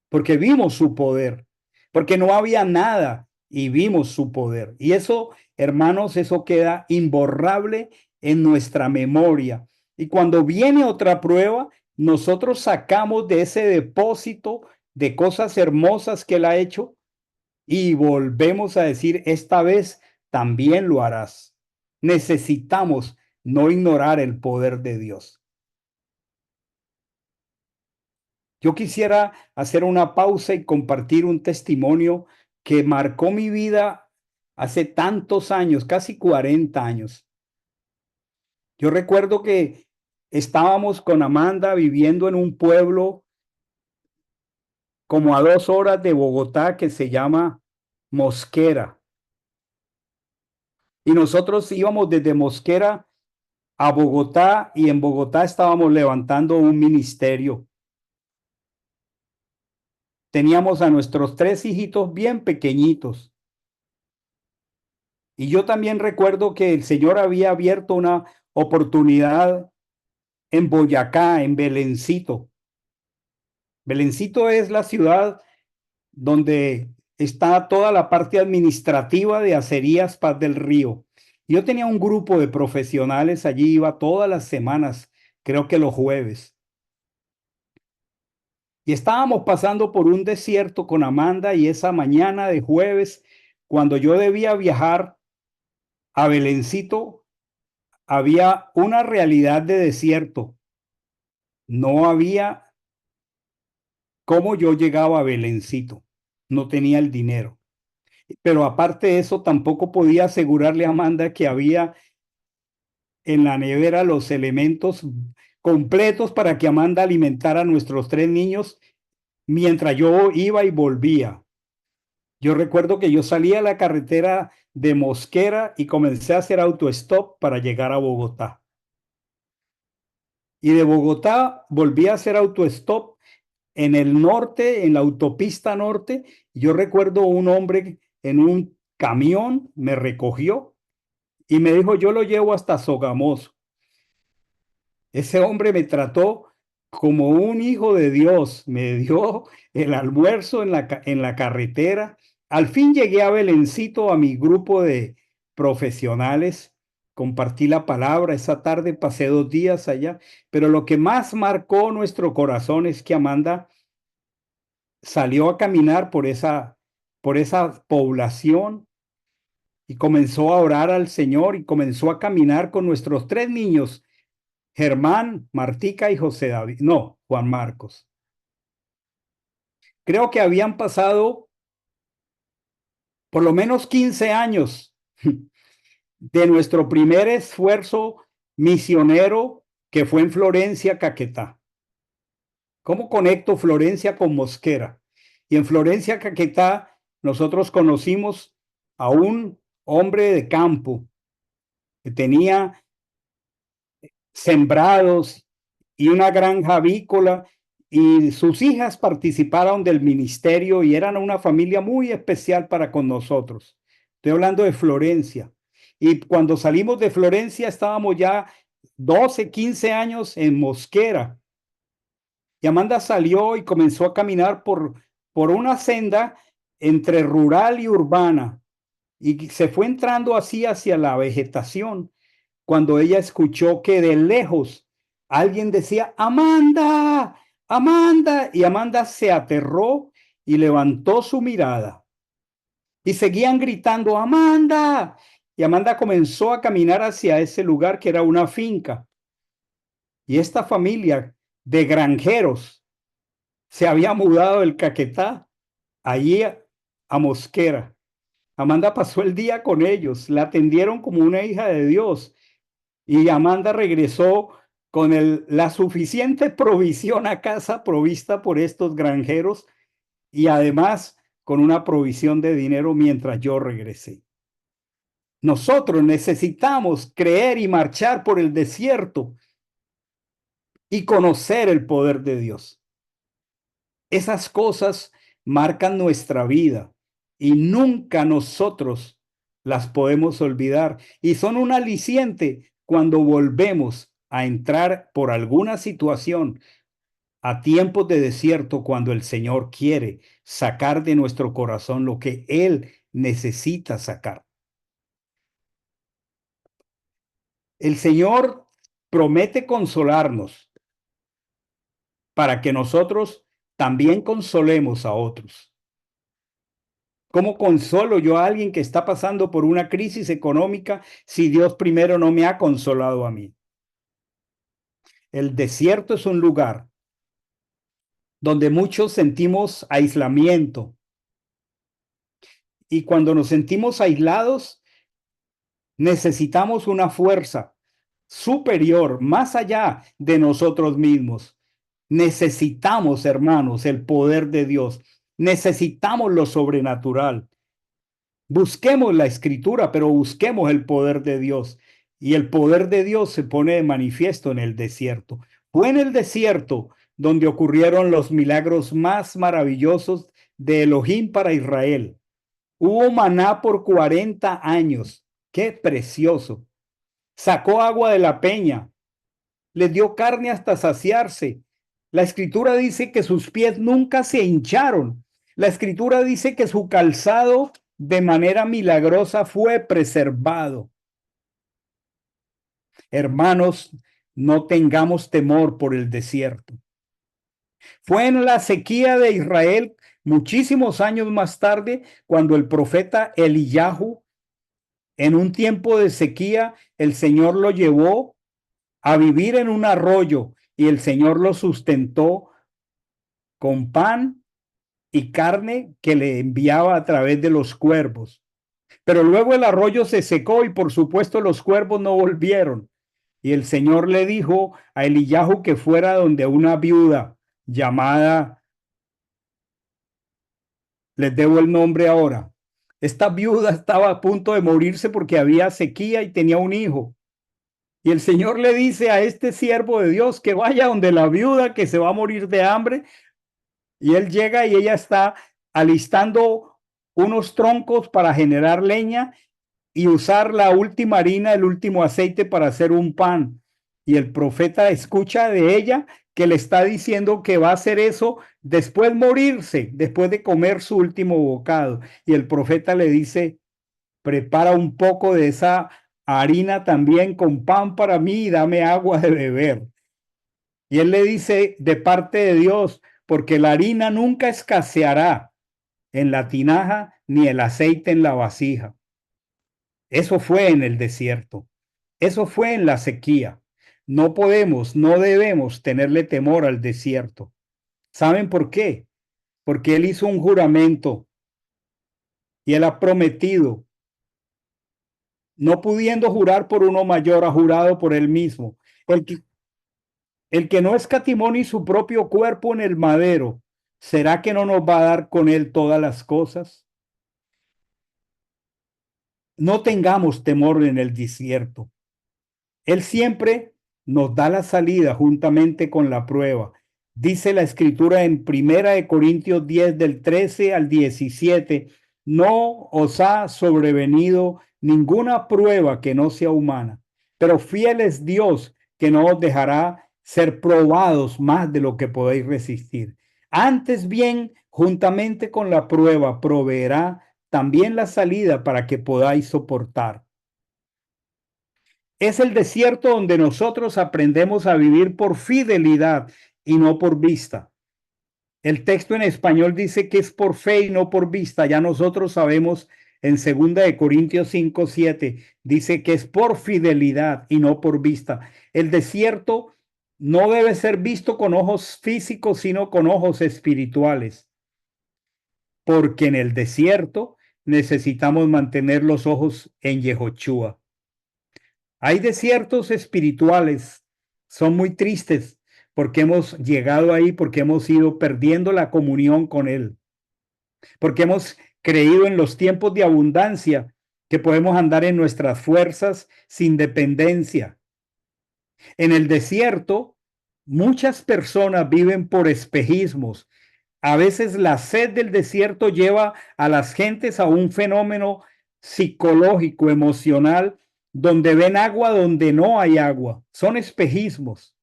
A: Porque vimos su poder, porque no había nada y vimos su poder. Y eso, hermanos, eso queda imborrable en nuestra memoria. Y cuando viene otra prueba, nosotros sacamos de ese depósito de cosas hermosas que Él ha hecho y volvemos a decir, esta vez también lo harás. Necesitamos no ignorar el poder de Dios. Yo quisiera hacer una pausa y compartir un testimonio que marcó mi vida hace tantos años, casi 40 años. Yo recuerdo que estábamos con Amanda viviendo en un pueblo como a 2 horas de Bogotá que se llama Mosquera. Y nosotros íbamos desde Mosquera a Bogotá y en Bogotá estábamos levantando un ministerio. Teníamos a nuestros 3 hijitos bien pequeñitos. Y yo también recuerdo que el Señor había abierto una oportunidad en Boyacá, en Belencito. Belencito es la ciudad donde está toda la parte administrativa de Acerías Paz del Río. Yo tenía un grupo de profesionales allí, iba todas las semanas, creo que los jueves. Y estábamos pasando por un desierto con Amanda y esa mañana de jueves, cuando yo debía viajar a Belencito, había una realidad de desierto. No había cómo yo llegaba a Belencito. No tenía el dinero. Pero aparte de eso, tampoco podía asegurarle a Amanda que había en la nevera los elementos completos para que Amanda alimentara a nuestros 3 niños mientras yo iba y volvía. Yo recuerdo que yo salía a la carretera de Mosquera y comencé a hacer autostop para llegar a Bogotá. Y de Bogotá volví a hacer autostop en el norte, en la autopista norte. Yo recuerdo un hombre en un camión me recogió y me dijo, yo lo llevo hasta Sogamoso. Ese hombre me trató como un hijo de Dios, me dio el almuerzo en la carretera. Al fin llegué a Belencito, a mi grupo de profesionales, compartí la palabra, esa tarde pasé 2 días allá, pero lo que más marcó nuestro corazón es que Amanda salió a caminar por esa población y comenzó a orar al Señor y comenzó a caminar con nuestros 3 niños, Germán, Martica y José David, no, Juan Marcos. Creo que habían pasado por lo menos 15 años de nuestro primer esfuerzo misionero que fue en Florencia, Caquetá. ¿Cómo conecto Florencia con Mosquera? Y en Florencia, Caquetá, nosotros conocimos a un hombre de campo que tenía sembrados y una granja avícola y sus hijas participaron del ministerio y eran una familia muy especial para con nosotros. Estoy hablando de Florencia. Y cuando salimos de Florencia estábamos ya 12, 15 años en Mosquera. Y Amanda salió y comenzó a caminar por una senda entre rural y urbana y se fue entrando así hacia la vegetación cuando ella escuchó que de lejos alguien decía, Amanda, Amanda, y Amanda se aterró y levantó su mirada. Y seguían gritando, Amanda. Y Amanda comenzó a caminar hacia ese lugar que era una finca. Y esta familia de granjeros se había mudado del Caquetá allí a Mosquera. Amanda pasó el día con ellos, la atendieron como una hija de Dios. Y Amanda regresó con la suficiente provisión a casa provista por estos granjeros y además con una provisión de dinero mientras yo regresé. Nosotros necesitamos creer y marchar por el desierto y conocer el poder de Dios. Esas cosas marcan nuestra vida y nunca nosotros las podemos olvidar y son un aliciente cuando volvemos a entrar por alguna situación a tiempos de desierto cuando el Señor quiere sacar de nuestro corazón lo que Él necesita sacar. El Señor promete consolarnos para que nosotros también consolemos a otros. ¿Cómo consolo yo a alguien que está pasando por una crisis económica si Dios primero no me ha consolado a mí? El desierto es un lugar donde muchos sentimos aislamiento y cuando nos sentimos aislados necesitamos una fuerza superior, más allá de nosotros mismos. Necesitamos, hermanos, el poder de Dios. Necesitamos lo sobrenatural. Busquemos la escritura, pero busquemos el poder de Dios. Y el poder de Dios se pone de manifiesto en el desierto. Fue en el desierto donde ocurrieron los milagros más maravillosos de Elohim para Israel. Hubo maná por 40 años. ¡Qué precioso! Sacó agua de la peña. Les dio carne hasta saciarse. La escritura dice que sus pies nunca se hincharon. La escritura dice que su calzado de manera milagrosa fue preservado. Hermanos, no tengamos temor por el desierto. Fue en la sequía de Israel muchísimos años más tarde cuando el profeta Eliyahu, en un tiempo de sequía, el Señor lo llevó a vivir en un arroyo y el Señor lo sustentó con pan y carne que le enviaba a través de los cuervos. Pero luego el arroyo se secó y por supuesto los cuervos no volvieron. Y el Señor le dijo a Eliyahu que fuera donde una viuda llamada, les debo el nombre ahora. Esta viuda estaba a punto de morirse porque había sequía y tenía un hijo. Y el Señor le dice a este siervo de Dios que vaya donde la viuda que se va a morir de hambre. Y él llega y ella está alistando unos troncos para generar leña y usar la última harina, el último aceite para hacer un pan. Y el profeta escucha de ella que le está diciendo que va a hacer eso después morirse, después de comer su último bocado. Y el profeta le dice, prepara un poco de esa harina también con pan para mí y dame agua de beber. Y él le dice de parte de Dios, porque la harina nunca escaseará en la tinaja ni el aceite en la vasija. Eso fue en el desierto. Eso fue en la sequía. No podemos, no debemos tenerle temor al desierto. ¿Saben por qué? Porque él hizo un juramento y él ha prometido, no pudiendo jurar por uno mayor, ha jurado por él mismo. El que, el que no escatimó ni su propio cuerpo en el madero, ¿será que no nos va a dar con él todas las cosas? No tengamos temor en el desierto. Él siempre nos da la salida juntamente con la prueba. Dice la escritura en Primera de Corintios 10 del 13 al 17, no os ha sobrevenido ninguna prueba que no sea humana, pero fiel es Dios que no os dejará ser probados más de lo que podéis resistir. Antes bien, juntamente con la prueba, proveerá también la salida para que podáis soportar. Es el desierto donde nosotros aprendemos a vivir por fidelidad y no por vista. El texto en español dice que es por fe y no por vista. Ya nosotros sabemos en 2 Corintios 5:7 dice que es por fidelidad y no por vista. El desierto no debe ser visto con ojos físicos, sino con ojos espirituales. Porque en el desierto necesitamos mantener los ojos en Yehoshua. Hay desiertos espirituales, son muy tristes porque hemos llegado ahí, porque hemos ido perdiendo la comunión con Él, porque hemos creído en los tiempos de abundancia que podemos andar en nuestras fuerzas sin dependencia. En el desierto, muchas personas viven por espejismos. A veces la sed del desierto lleva a las gentes a un fenómeno psicológico, emocional, donde ven agua donde no hay agua. Son espejismos.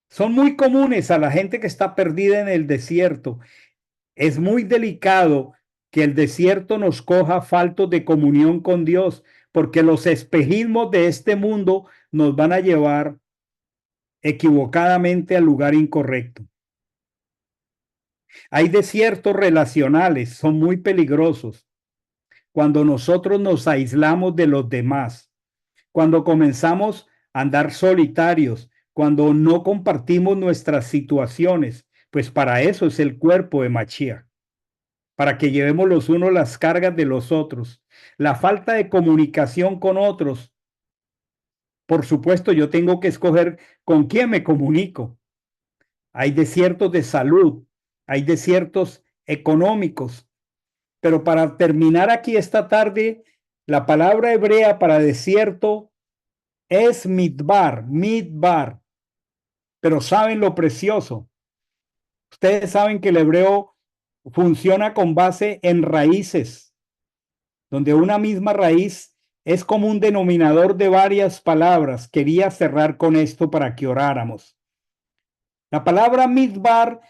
A: Son muy comunes a la gente que está perdida en el desierto. Es muy delicado que el desierto nos coja faltos de comunión con Dios, porque los espejismos de este mundo nos van a llevar equivocadamente al lugar incorrecto. Hay desiertos relacionales, son muy peligrosos. Cuando nosotros nos aislamos de los demás, cuando comenzamos a andar solitarios, cuando no compartimos nuestras situaciones, pues para eso es el cuerpo de Mashiach, para que llevemos los unos las cargas de los otros. La falta de comunicación con otros, por supuesto, yo tengo que escoger con quién me comunico. Hay desiertos de salud, hay desiertos económicos, pero para terminar aquí esta tarde, la palabra hebrea para desierto es midbar, midbar. Pero saben lo precioso. Ustedes saben que el hebreo funciona con base en raíces, donde una misma raíz es como un denominador de varias palabras. Quería cerrar con esto para que oráramos. La palabra midbar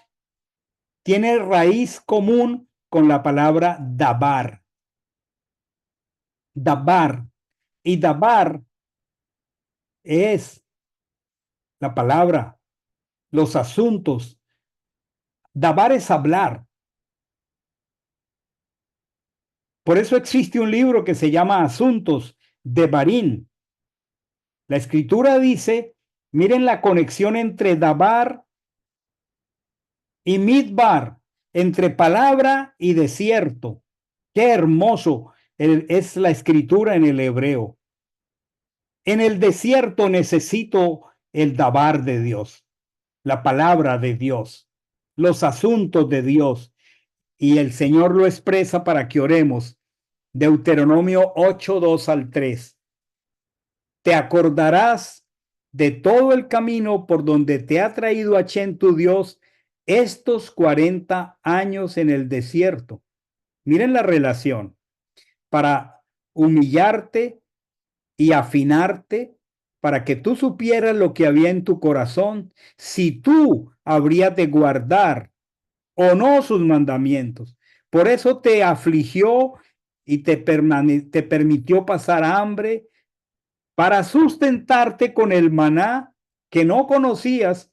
A: tiene raíz común con la palabra dabar. Dabar. Y dabar es la palabra, los asuntos. Dabar es hablar. Por eso existe un libro que se llama Asuntos de Barín. La escritura dice, miren la conexión entre dabar y midbar, entre palabra y desierto. Qué hermoso es la escritura en el hebreo. En el desierto necesito el dabar de Dios, la palabra de Dios, los asuntos de Dios. Y el Señor lo expresa para que oremos. Deuteronomio 8, 2 al 3. Te acordarás de todo el camino por donde te ha traído Hachén tu Dios estos 40 años en el desierto. Miren la relación. Para humillarte y afinarte, para que tú supieras lo que había en tu corazón, si tú habrías de guardar o no sus mandamientos. Por eso te afligió y te permitió pasar hambre para sustentarte con el maná que no conocías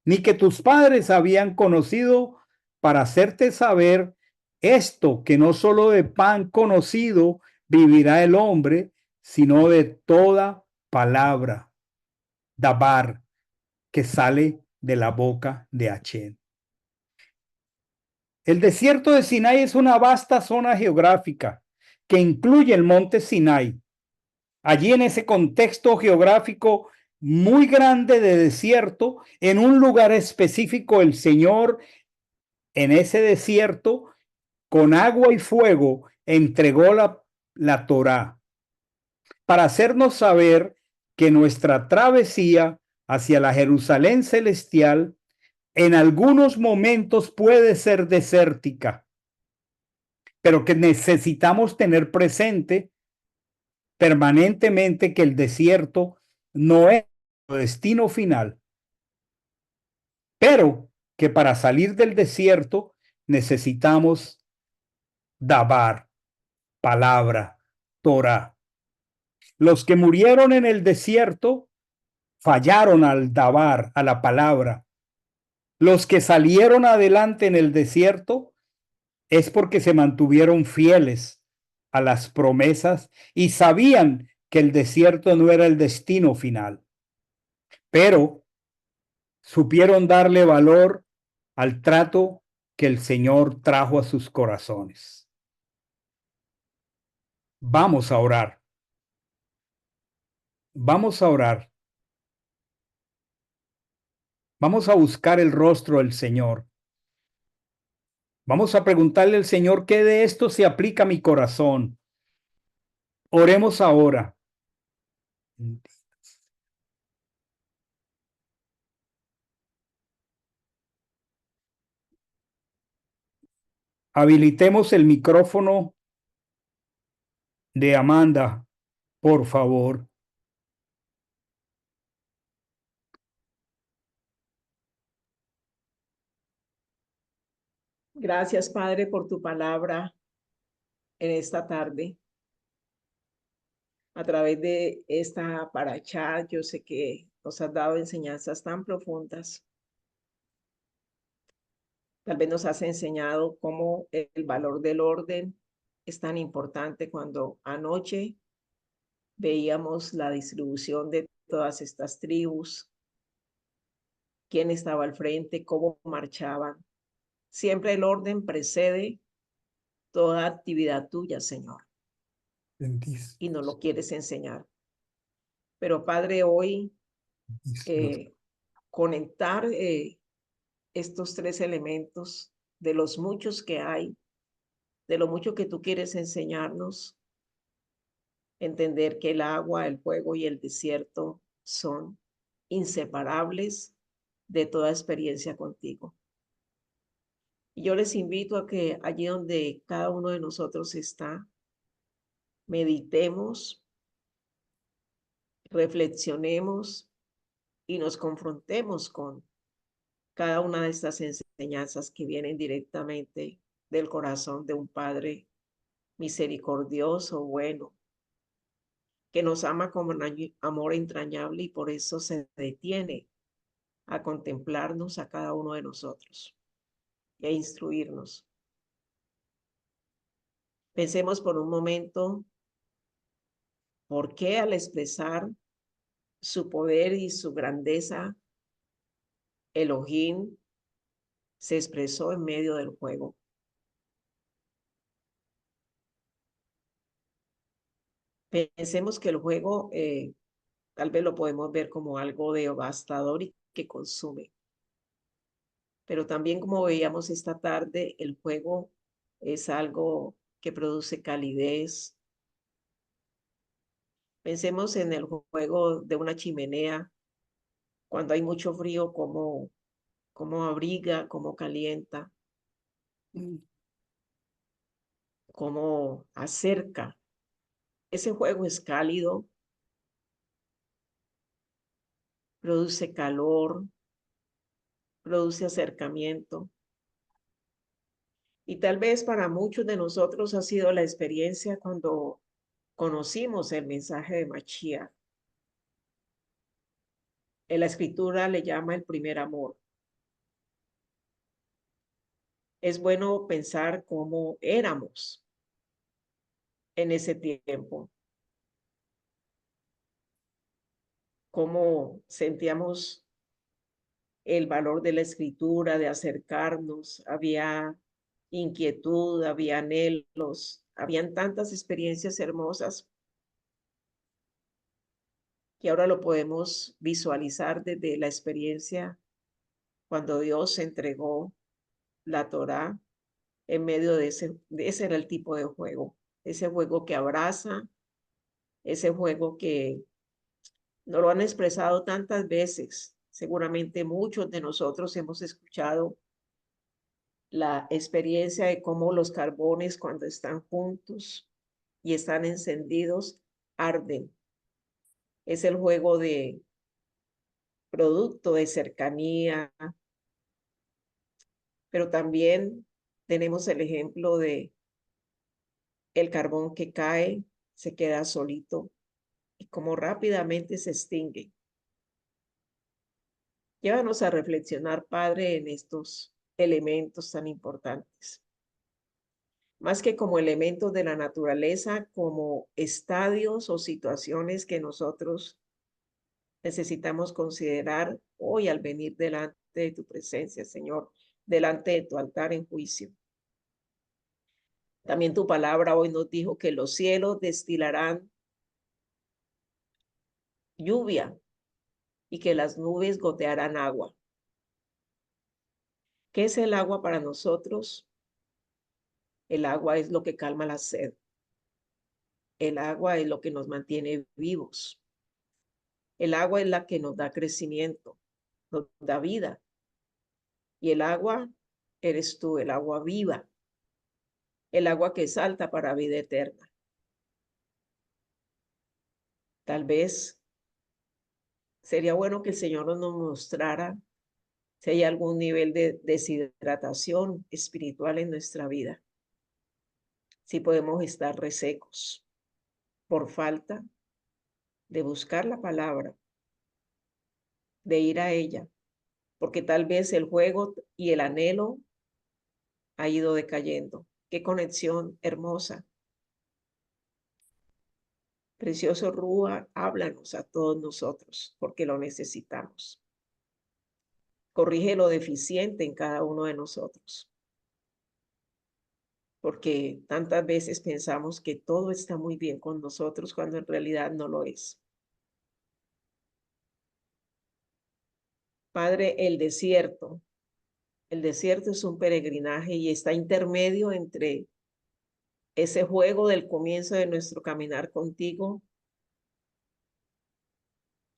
A: ni que tus padres habían conocido, para hacerte saber esto, que no solo de pan conocido vivirá el hombre, sino de toda palabra, dabar, que sale de la boca de Hachén. El desierto de Sinai es una vasta zona geográfica que incluye el monte Sinai. Allí, en ese contexto geográfico muy grande de desierto, en un lugar específico, el Señor en ese desierto, con agua y fuego, entregó la Torá para hacernos saber que nuestra travesía hacia la Jerusalén celestial en algunos momentos puede ser desértica, pero que necesitamos tener presente permanentemente que el desierto no es nuestro destino final, pero que para salir del desierto necesitamos dabar, palabra, Torah. Los que murieron en el desierto fallaron al dabar, a la palabra. Los que salieron adelante en el desierto es porque se mantuvieron fieles a las promesas y sabían que el desierto no era el destino final, pero supieron darle valor al trato que el Señor trajo a sus corazones. Vamos a orar. Vamos a orar. Vamos a buscar el rostro del Señor. Vamos a preguntarle al Señor qué de esto se aplica a mi corazón. Oremos ahora. Habilitemos el micrófono de Amanda, por favor.
B: Gracias, Padre, por tu palabra en esta tarde. A través de esta paracha, yo sé que nos has dado enseñanzas tan profundas. Tal vez nos has enseñado cómo el valor del orden es tan importante. Cuando anoche veíamos la distribución de todas estas tribus, quién estaba al frente, cómo marchaban. Siempre el orden precede toda actividad tuya, Señor, y no lo quieres enseñar. Pero Padre, hoy conectar estos tres elementos de los muchos que hay, de lo mucho que tú quieres enseñarnos, entender que el agua, el fuego y el desierto son inseparables de toda experiencia contigo. Y yo les invito a que allí donde cada uno de nosotros está, meditemos, reflexionemos y nos confrontemos con cada una de estas enseñanzas que vienen directamente del corazón de un Padre misericordioso, bueno, que nos ama con amor entrañable y por eso se detiene a contemplarnos a cada uno de nosotros y a instruirnos. Pensemos por un momento por qué al expresar su poder y su grandeza, Elohim se expresó en medio del juego. Pensemos que el juego Tal vez lo podemos ver como algo devastador y que consume. Pero también, como veíamos esta tarde, el juego es algo que produce calidez. Pensemos en el juego de una chimenea, cuando hay mucho frío, cómo abriga, cómo calienta, cómo acerca. Ese juego es cálido, produce calor, produce acercamiento. Y tal vez para muchos de nosotros ha sido la experiencia cuando conocimos el mensaje de Mashiach. En la escritura le llama el primer amor. Es bueno pensar cómo éramos en ese tiempo, cómo sentíamos el valor de la escritura, de acercarnos, había inquietud, había anhelos, habían tantas experiencias hermosas que ahora lo podemos visualizar desde la experiencia cuando Dios entregó la Torá en medio de ese era el tipo de juego, ese juego que abraza, ese juego que nos lo han expresado tantas veces. Seguramente muchos de nosotros hemos escuchado la experiencia de cómo los carbones cuando están juntos y están encendidos arden. Es el juego de producto de cercanía, pero también tenemos el ejemplo de el carbón que cae, se queda solito y cómo rápidamente se extingue. Llévanos a reflexionar, Padre, en estos elementos tan importantes. Más que como elementos de la naturaleza, como estadios o situaciones que nosotros necesitamos considerar hoy al venir delante de tu presencia, Señor, delante de tu altar en juicio. También tu palabra hoy nos dijo que los cielos destilarán lluvia y que las nubes gotearán agua. ¿Qué es el agua para nosotros? El agua es lo que calma la sed. El agua es lo que nos mantiene vivos. El agua es la que nos da crecimiento, nos da vida. Y el agua eres tú, el agua viva, el agua que salta para vida eterna. Tal vez sería bueno que el Señor nos mostrara si hay algún nivel de deshidratación espiritual en nuestra vida, si podemos estar resecos por falta de buscar la palabra, de ir a ella, porque tal vez el juego y el anhelo ha ido decayendo. Qué conexión hermosa. Precioso Rúa, háblanos a todos nosotros, porque lo necesitamos. Corrige lo deficiente en cada uno de nosotros, porque tantas veces pensamos que todo está muy bien con nosotros cuando en realidad no lo es. Padre, el desierto es un peregrinaje y está intermedio entre ese juego del comienzo de nuestro caminar contigo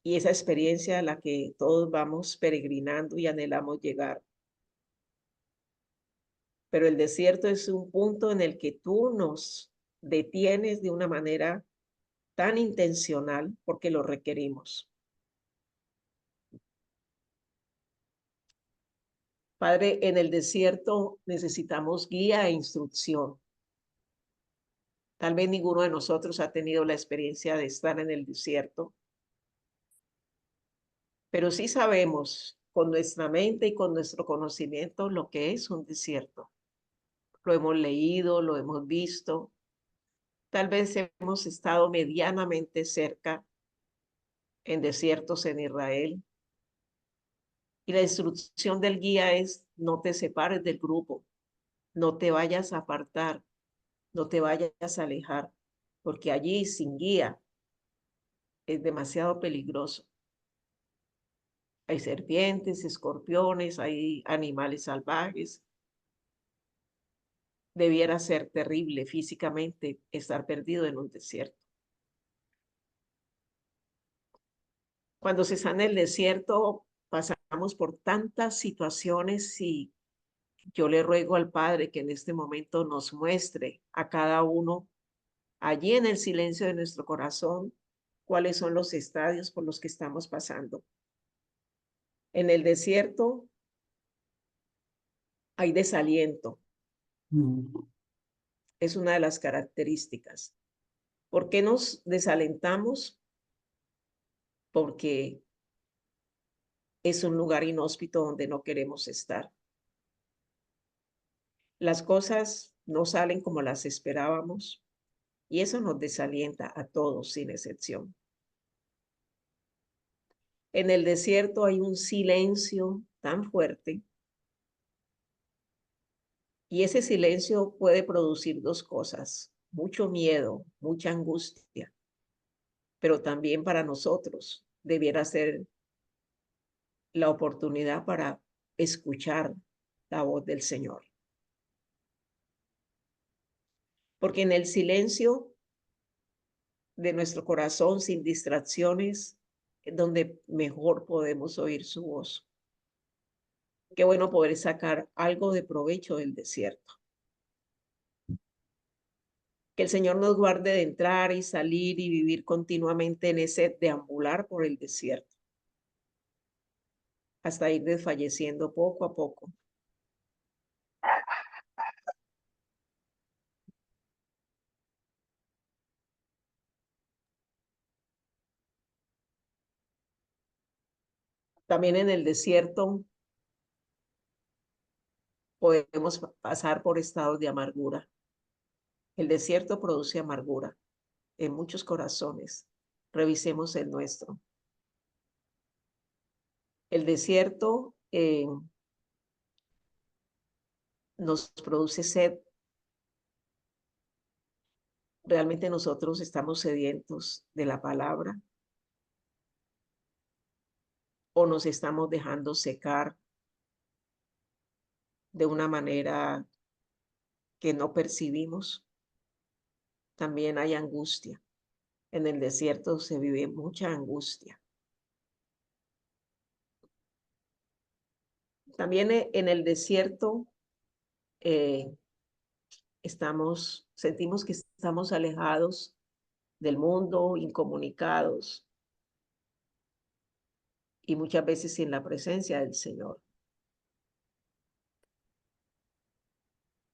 B: y esa experiencia a la que todos vamos peregrinando y anhelamos llegar. Pero el desierto es un punto en el que tú nos detienes de una manera tan intencional porque lo requerimos. Padre, en el desierto necesitamos guía e instrucción. Tal vez ninguno de nosotros ha tenido la experiencia de estar en el desierto, pero sí sabemos con nuestra mente y con nuestro conocimiento lo que es un desierto. Lo hemos leído, lo hemos visto. Tal vez hemos estado medianamente cerca en desiertos en Israel. Y la instrucción del guía es no te separes del grupo, no te vayas a apartar, no te vayas a alejar, porque allí sin guía es demasiado peligroso. Hay serpientes, escorpiones, hay animales salvajes. Debiera ser terrible físicamente estar perdido en un desierto. Cuando se está en el desierto, pasamos por tantas situaciones y yo le ruego al Padre que en este momento nos muestre a cada uno allí en el silencio de nuestro corazón cuáles son los estadios por los que estamos pasando. En el desierto hay desaliento,
A: Mm.
B: es una de las características. ¿Por qué nos desalentamos? Porque es un lugar inhóspito donde no queremos estar. Las cosas no salen como las esperábamos y eso nos desalienta a todos sin excepción. En el desierto hay un silencio tan fuerte y ese silencio puede producir dos cosas: mucho miedo, mucha angustia, pero también para nosotros debiera ser la oportunidad para escuchar la voz del Señor. Porque en el silencio de nuestro corazón, sin distracciones, es donde mejor podemos oír su voz. Qué bueno poder sacar algo de provecho del desierto. Que el Señor nos guarde de entrar y salir y vivir continuamente en ese deambular por el desierto, hasta ir desfalleciendo poco a poco. También en el desierto podemos pasar por estados de amargura. El desierto produce amargura en muchos corazones. Revisemos el nuestro. El desierto nos produce sed. ¿Realmente nosotros estamos sedientos de la palabra o nos estamos dejando secar de una manera que no percibimos? También hay angustia. En el desierto se vive mucha angustia. También en el desierto eh, sentimos que estamos alejados del mundo, incomunicados y muchas veces sin la presencia del Señor.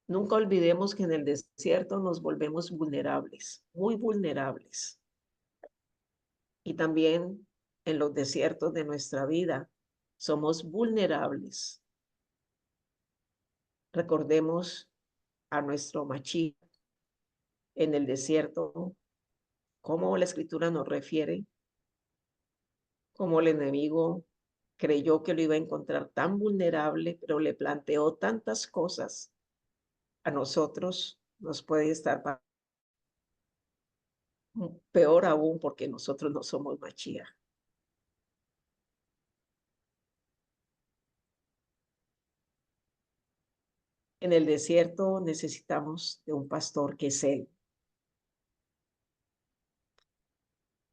B: Nunca olvidemos que en el desierto nos volvemos vulnerables, muy vulnerables. Y también en los desiertos de nuestra vida somos vulnerables. Recordemos a nuestro Machí en el desierto, cómo la escritura nos refiere, cómo el enemigo creyó que lo iba a encontrar tan vulnerable, pero le planteó tantas cosas. A nosotros nos puede estar peor aún porque nosotros no somos Machía. En el desierto necesitamos de un pastor que es Él.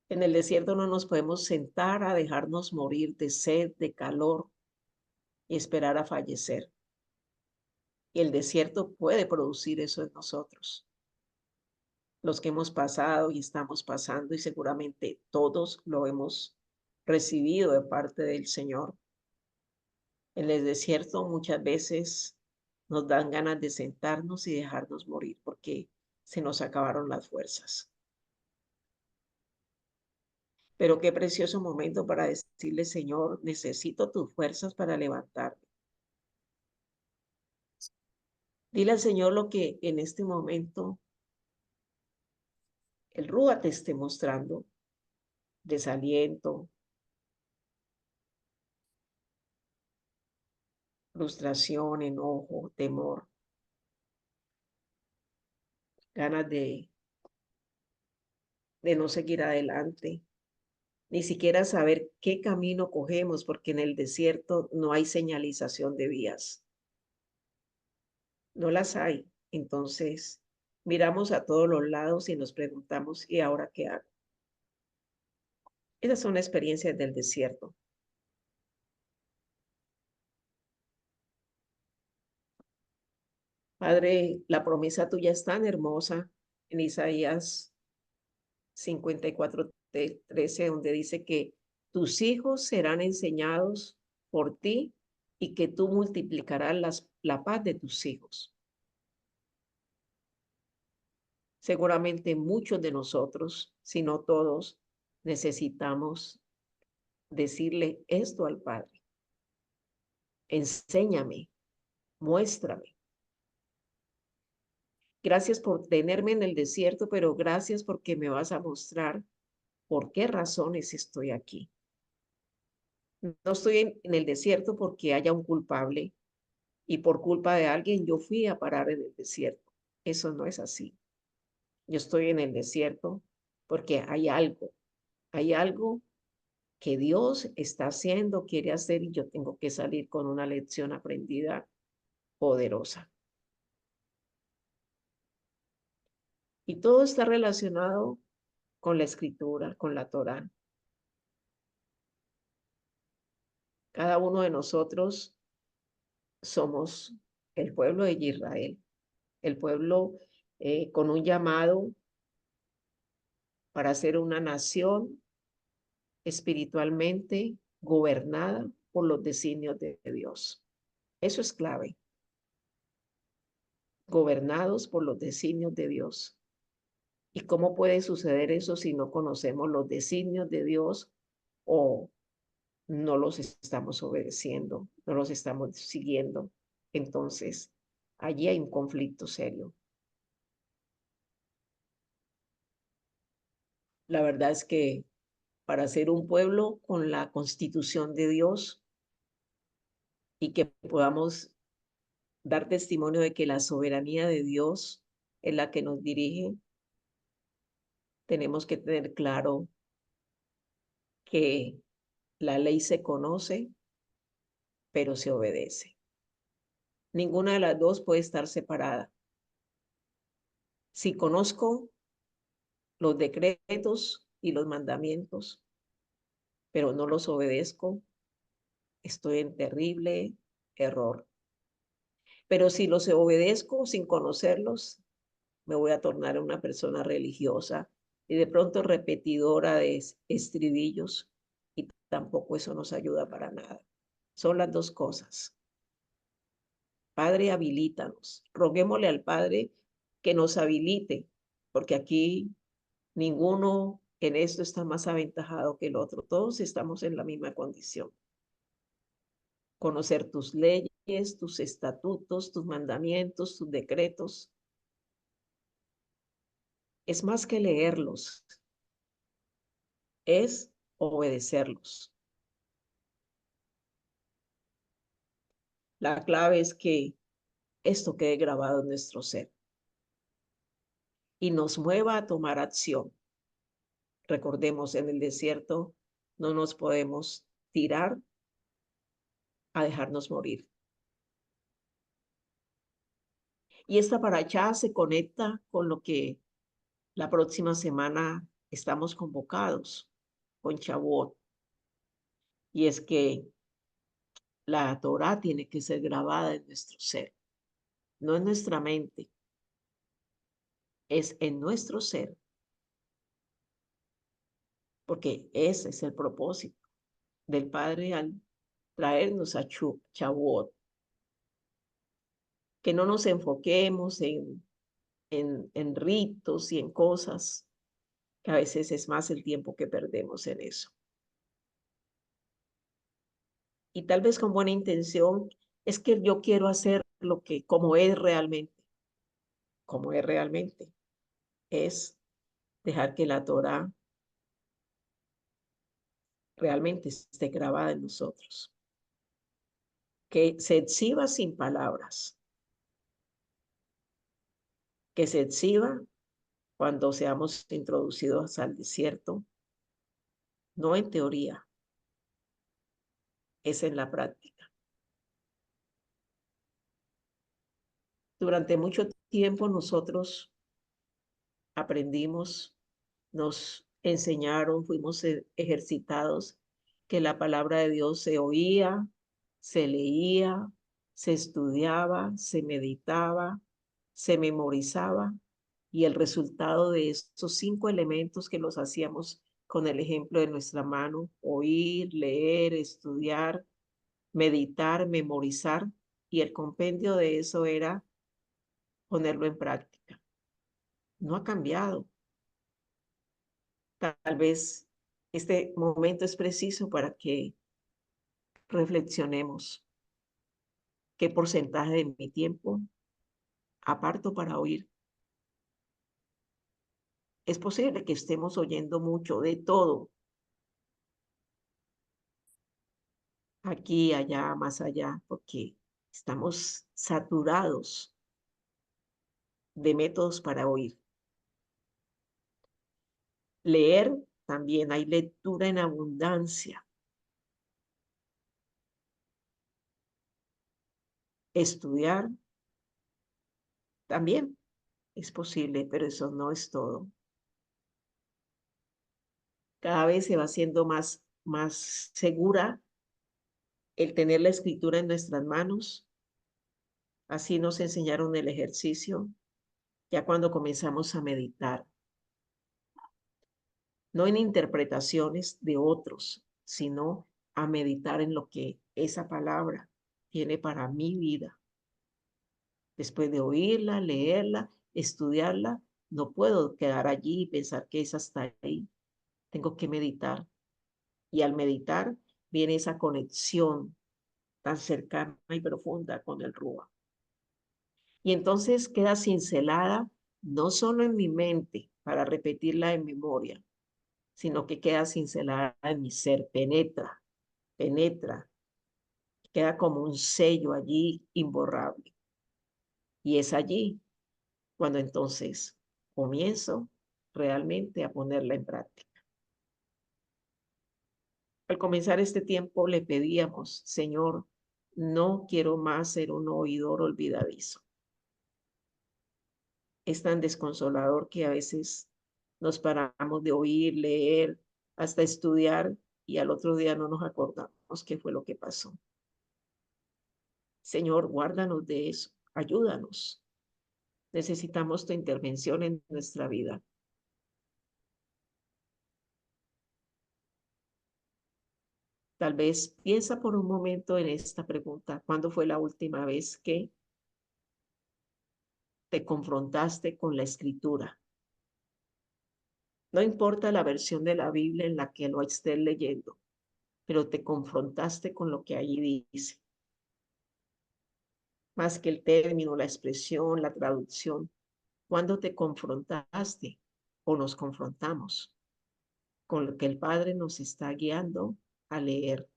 B: En el desierto no nos podemos sentar a dejarnos morir de sed, de calor y esperar a fallecer. Y el desierto puede producir eso en nosotros. Los que hemos pasado y estamos pasando, y seguramente todos lo hemos recibido de parte del Señor. En el desierto muchas veces nos dan ganas de sentarnos y dejarnos morir porque se nos acabaron las fuerzas. Pero qué precioso momento para decirle: Señor, necesito tus fuerzas para levantarme. Dile al Señor lo que en este momento el Rúa te esté mostrando: desaliento, frustración, enojo, temor, ganas de no seguir adelante, ni siquiera saber qué camino cogemos, porque en el desierto no hay señalización de vías, no las hay. Entonces, miramos a todos los lados y nos preguntamos, ¿y ahora qué hago? Esas son experiencias del desierto. Padre, la promesa tuya es tan hermosa en Isaías 54:13, donde dice que tus hijos serán enseñados por ti y que tú multiplicarás la paz de tus hijos. Seguramente muchos de nosotros, si no todos, necesitamos decirle esto al Padre. Enséñame, muéstrame. Gracias por tenerme en el desierto, pero gracias porque me vas a mostrar por qué razones estoy aquí. No estoy en el desierto porque haya un culpable y por culpa de alguien yo fui a parar en el desierto. Eso no es así. Yo estoy en el desierto porque hay algo que Dios está haciendo, quiere hacer y yo tengo que salir con una lección aprendida poderosa. Y todo está relacionado con la escritura, con la Torá. Cada uno de nosotros somos el pueblo de Israel, el pueblo con un llamado para ser una nación espiritualmente gobernada por los designios de Dios. Eso es clave, gobernados por los designios de Dios. ¿Y cómo puede suceder eso si no conocemos los designios de Dios o no los estamos obedeciendo, no los estamos siguiendo? Entonces, allí hay un conflicto serio. La verdad es que para ser un pueblo con la constitución de Dios y que podamos dar testimonio de que la soberanía de Dios es la que nos dirige, tenemos que tener claro que la ley se conoce, pero se obedece. Ninguna de las dos puede estar separada. Si conozco los decretos y los mandamientos, pero no los obedezco, estoy en terrible error. Pero si los obedezco sin conocerlos, me voy a tornar una persona religiosa y de pronto repetidora de estribillos y tampoco eso nos ayuda para nada. Son las dos cosas. Padre, habilítanos. Roguémosle al Padre que nos habilite, porque aquí ninguno en esto está más aventajado que el otro. Todos estamos en la misma condición. Conocer tus leyes, tus estatutos, tus mandamientos, tus decretos. Es más que leerlos, es obedecerlos. La clave es que esto quede grabado en nuestro ser y nos mueva a tomar acción. Recordemos, en el desierto no nos podemos tirar a dejarnos morir. Y esta paracha se conecta con lo que la próxima semana estamos convocados con Shavuot. Y es que la Torá tiene que ser grabada en nuestro ser, no en nuestra mente, es en nuestro ser, porque ese es el propósito del Padre al traernos a Shavuot, que no nos enfoquemos en ritos y en cosas, que a veces es más el tiempo que perdemos en eso. Y tal vez con buena intención, es que yo quiero hacer lo que, como es realmente, es dejar que la Torah realmente esté grabada en nosotros, que se exhiba sin palabras, que se exhiba cuando seamos introducidos al desierto no en teoría, es en la práctica. Durante mucho tiempo nosotros aprendimos, nos enseñaron, fuimos ejercitados que la palabra de Dios se oía, se leía, se estudiaba, se meditaba, se memorizaba, y el resultado de estos 5 elementos que los hacíamos con el ejemplo de nuestra mano: oír, leer, estudiar, meditar, memorizar, y el compendio de eso era ponerlo en práctica. No ha cambiado. Tal vez este momento es preciso para que reflexionemos qué porcentaje de mi tiempo aparto para oír. Es posible que estemos oyendo mucho de todo, aquí, allá, más allá, porque estamos saturados de métodos para oír. Leer, también hay lectura en abundancia. Estudiar, también es posible, pero eso no es todo. Cada vez se va haciendo más segura el tener la escritura en nuestras manos. Así nos enseñaron el ejercicio, ya cuando comenzamos a meditar, no en interpretaciones de otros, sino a meditar en lo que esa palabra tiene para mi vida. Después de oírla, leerla, estudiarla, no puedo quedar allí y pensar que es hasta ahí. Tengo que meditar. Y al meditar viene esa conexión tan cercana y profunda con el Rúa. Y entonces queda cincelada no solo en mi mente para repetirla en memoria, sino que queda cincelada en mi ser, penetra, queda como un sello allí imborrable. Y es allí cuando entonces comienzo realmente a ponerla en práctica. Al comenzar este tiempo le pedíamos: Señor, no quiero más ser un oidor olvidadizo. Es tan desconsolador que a veces nos paramos de oír, leer, hasta estudiar, y al otro día no nos acordamos qué fue lo que pasó. Señor, guárdanos de eso, ayúdanos. Necesitamos tu intervención en nuestra vida. Tal vez piensa por un momento en esta pregunta: ¿cuándo fue la última vez que te confrontaste con la escritura? No importa la versión de la Biblia en la que lo estés leyendo, pero te confrontaste con lo que allí dice. Más que el término, la expresión, la traducción. ¿Cuándo te confrontaste o nos confrontamos con lo que el Padre nos está guiando a leer?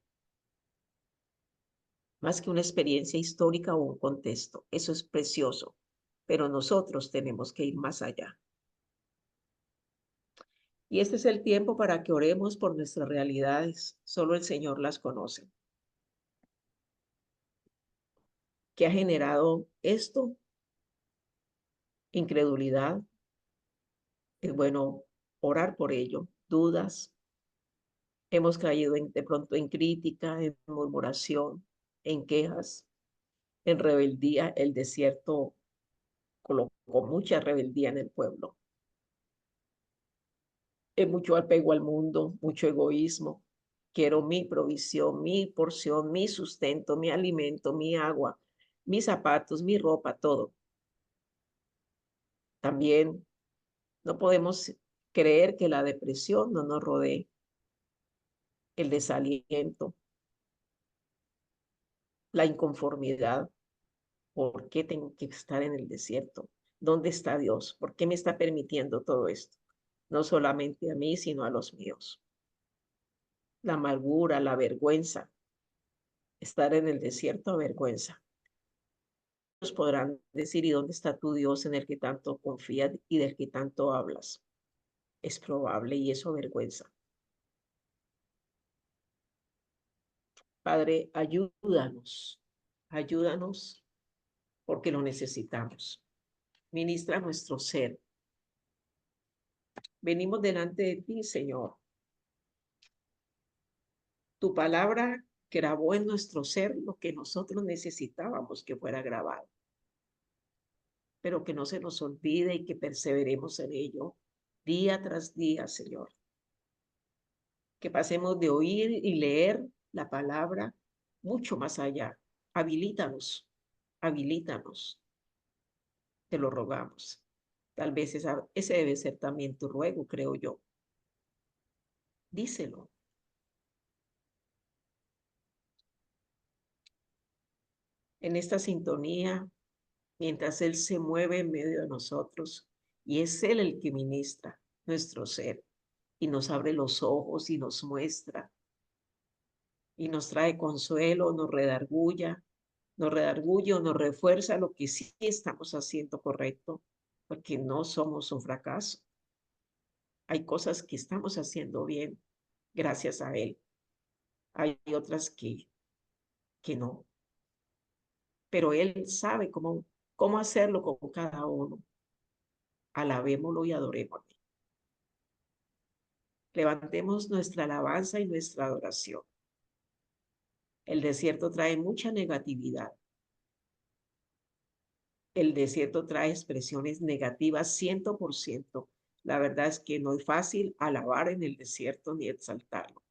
B: Más que una experiencia histórica o un contexto. Eso es precioso, pero nosotros tenemos que ir más allá. Y este es el tiempo para que oremos por nuestras realidades. Solo el Señor las conoce. ¿Qué ha generado esto? Incredulidad. Es bueno orar por ello. Dudas. Hemos caído de pronto en crítica, en murmuración, en quejas, en rebeldía. El desierto colocó mucha rebeldía en el pueblo. Es mucho apego al mundo, mucho egoísmo. Quiero mi provisión, mi porción, mi sustento, mi alimento, mi agua, mis zapatos, mi ropa, todo. También no podemos creer que la depresión no nos rodee, el desaliento, la inconformidad. ¿Por qué tengo que estar en el desierto? ¿Dónde está Dios? ¿Por qué me está permitiendo todo esto? No solamente a mí, sino a los míos. La amargura, la vergüenza. Estar en el desierto avergüenza. Ellos podrán decir: ¿y dónde está tu Dios en el que tanto confías y del que tanto hablas? Es probable, y eso avergüenza. Padre, ayúdanos, ayúdanos porque lo necesitamos. Ministra nuestro ser. Venimos delante de ti, Señor. Tu palabra grabó en nuestro ser lo que nosotros necesitábamos que fuera grabado. Pero que no se nos olvide y que perseveremos en ello día tras día, Señor. Que pasemos de oír y leer la palabra mucho más allá. Habilítanos, habilítanos. Te lo rogamos. Tal vez ese debe ser también tu ruego, creo yo. Díselo. En esta sintonía, mientras Él se mueve en medio de nosotros, y es Él el que ministra nuestro ser, y nos abre los ojos y nos muestra, y nos trae consuelo, nos redarguye o nos refuerza lo que sí estamos haciendo correcto, porque no somos un fracaso. Hay cosas que estamos haciendo bien gracias a Él. Hay otras que no. Pero Él sabe cómo hacerlo con cada uno. Alabémoslo y adorémoslo. Levantemos nuestra alabanza y nuestra adoración. El desierto trae mucha negatividad. El desierto trae expresiones negativas 100%. La verdad es que no es fácil alabar en el desierto ni exaltarlo.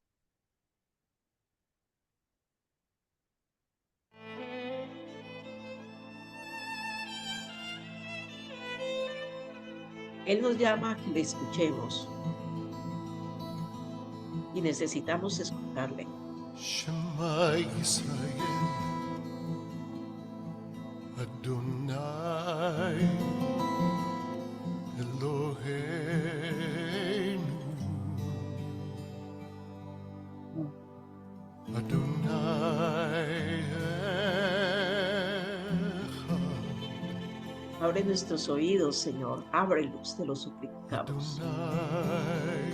B: Él nos llama a que le escuchemos y necesitamos escucharle.
C: Shema Yisrael, Adonai Eloheinu, Adonai Echad.
B: Abre nuestros oídos, Señor, ábrelos, te lo suplicamos.
C: Adonai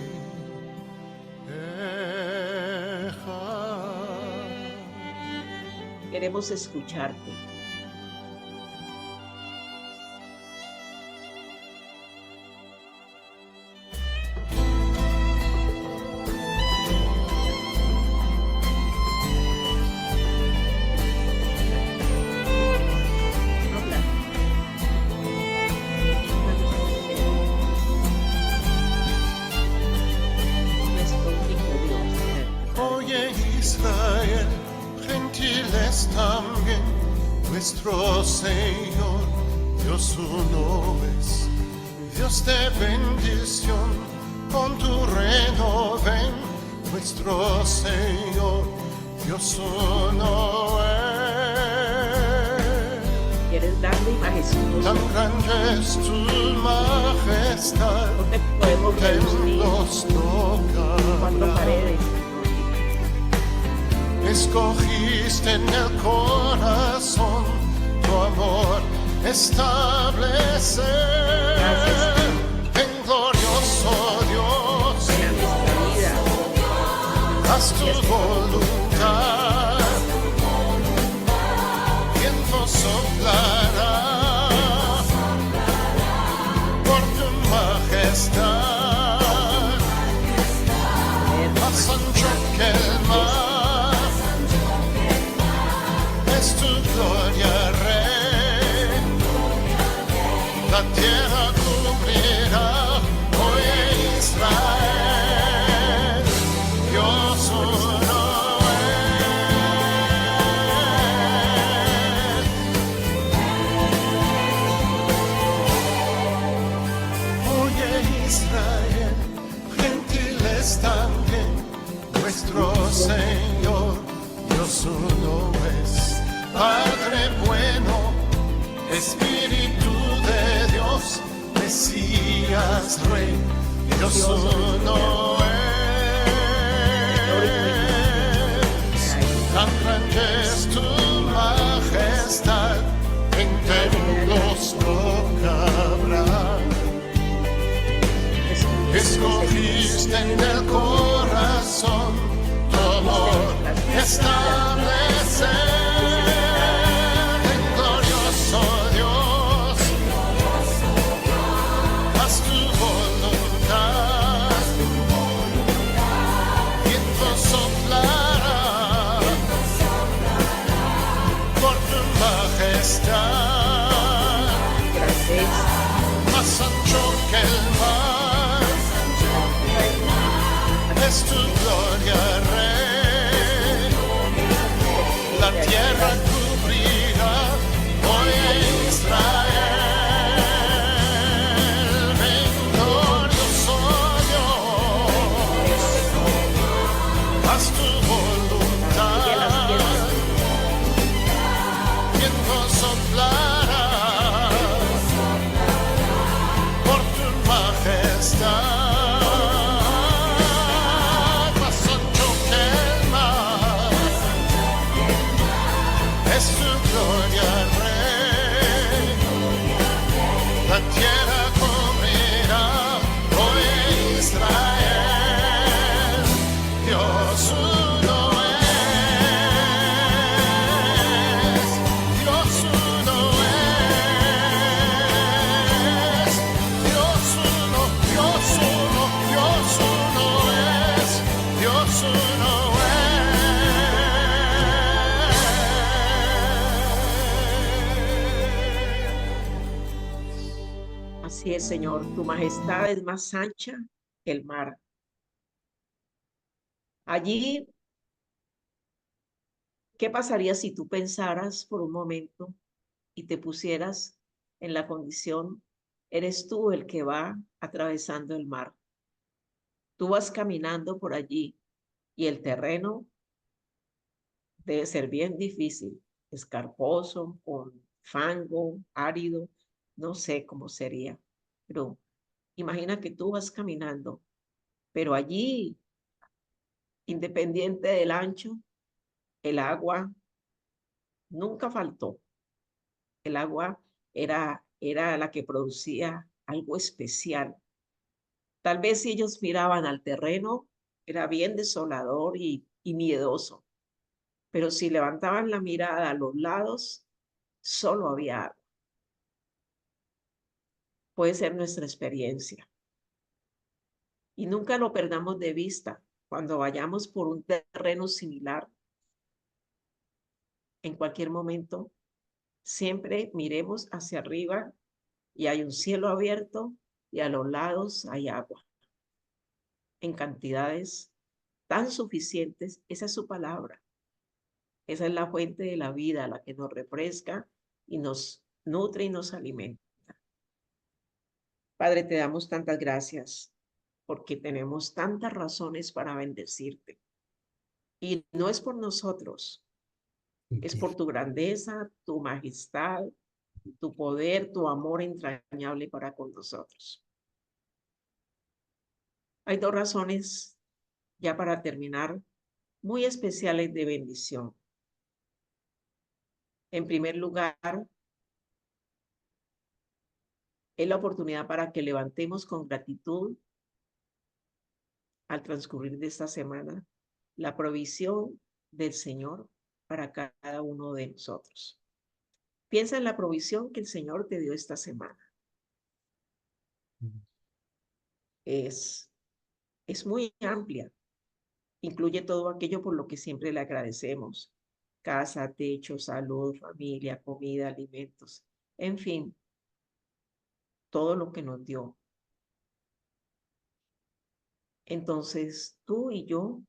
C: Echad.
B: Queremos escucharte. Habla. Nuestro único Dios.
C: Oye Israel, gentiles también, nuestro Señor, Dios uno es, Dios de bendición, con tu reino ven, nuestro Señor, Dios uno es.
B: Eres grande y majestuoso.
C: Tan grande es tu majestad,
B: No te podemos
C: que
B: reducir.
C: nos toca
B: Cuatro
C: hablar.
B: paredes.
C: Escogiste en el corazón tu amor establecer.
B: Gracias.
C: En glorioso Dios,
B: Sea nuestra vida.
C: haz tu voluntad. Viento soplará por tu majestad. Más ancho que el mar es tu gloria, Rey. La tierra cubrirá, oye Israel, Dios uno es. Oye Israel, gentiles también, nuestro Señor, Dios uno es. Padre bueno, Espíritu de Dios, Mesías, Rey, Dios uno es. Tan grande es tu majestad, en templos toca hablar. Escogiste en el corazón tu amor establecer. es tu gloria, Rey. La tierra cubrirá hoy Israel. Victorioso Dios, haz tu voluntad. Viento soplará por tu majestad. Más ancho que el mar es tu gloria, Rey. La tierra cubrirá hoy Israel. Dios uno es, Dios uno es, Dios uno, Dios uno, Dios uno es, Dios uno es.
B: Así es, Señor, tu majestad es más ancha que el mar. Allí, ¿qué pasaría si tú pensaras por un momento y te pusieras en la condición, eres tú el que va atravesando el mar? Tú vas caminando por allí y el terreno debe ser bien difícil, escarposo, con fango, árido, no sé cómo sería, pero imagina que tú vas caminando, pero allí, independiente del ancho, el agua nunca faltó. El agua era la que producía algo especial. Tal vez si ellos miraban al terreno, era bien desolador y miedoso, pero si levantaban la mirada a los lados, solo había agua. Puede ser nuestra experiencia. Y nunca lo perdamos de vista. Cuando vayamos por un terreno similar, en cualquier momento, siempre miremos hacia arriba y hay un cielo abierto y a los lados hay agua en cantidades tan suficientes. Esa es su palabra. Esa es la fuente de la vida, la que nos refresca y nos nutre y nos alimenta. Padre, te damos tantas gracias porque tenemos tantas razones para bendecirte. Y no es por nosotros, es por tu grandeza, tu majestad, tu poder, tu amor entrañable para con nosotros. Hay dos razones, ya para terminar, muy especiales de bendición. En primer lugar, es la oportunidad para que levantemos con gratitud al transcurrir de esta semana la provisión del Señor para cada uno de nosotros. Piensa en la provisión que el Señor te dio esta semana. Es muy amplia. Incluye todo aquello por lo que siempre le agradecemos. Casa, techo, salud, familia, comida, alimentos. En fin, todo lo que nos dio. Entonces, tú y yo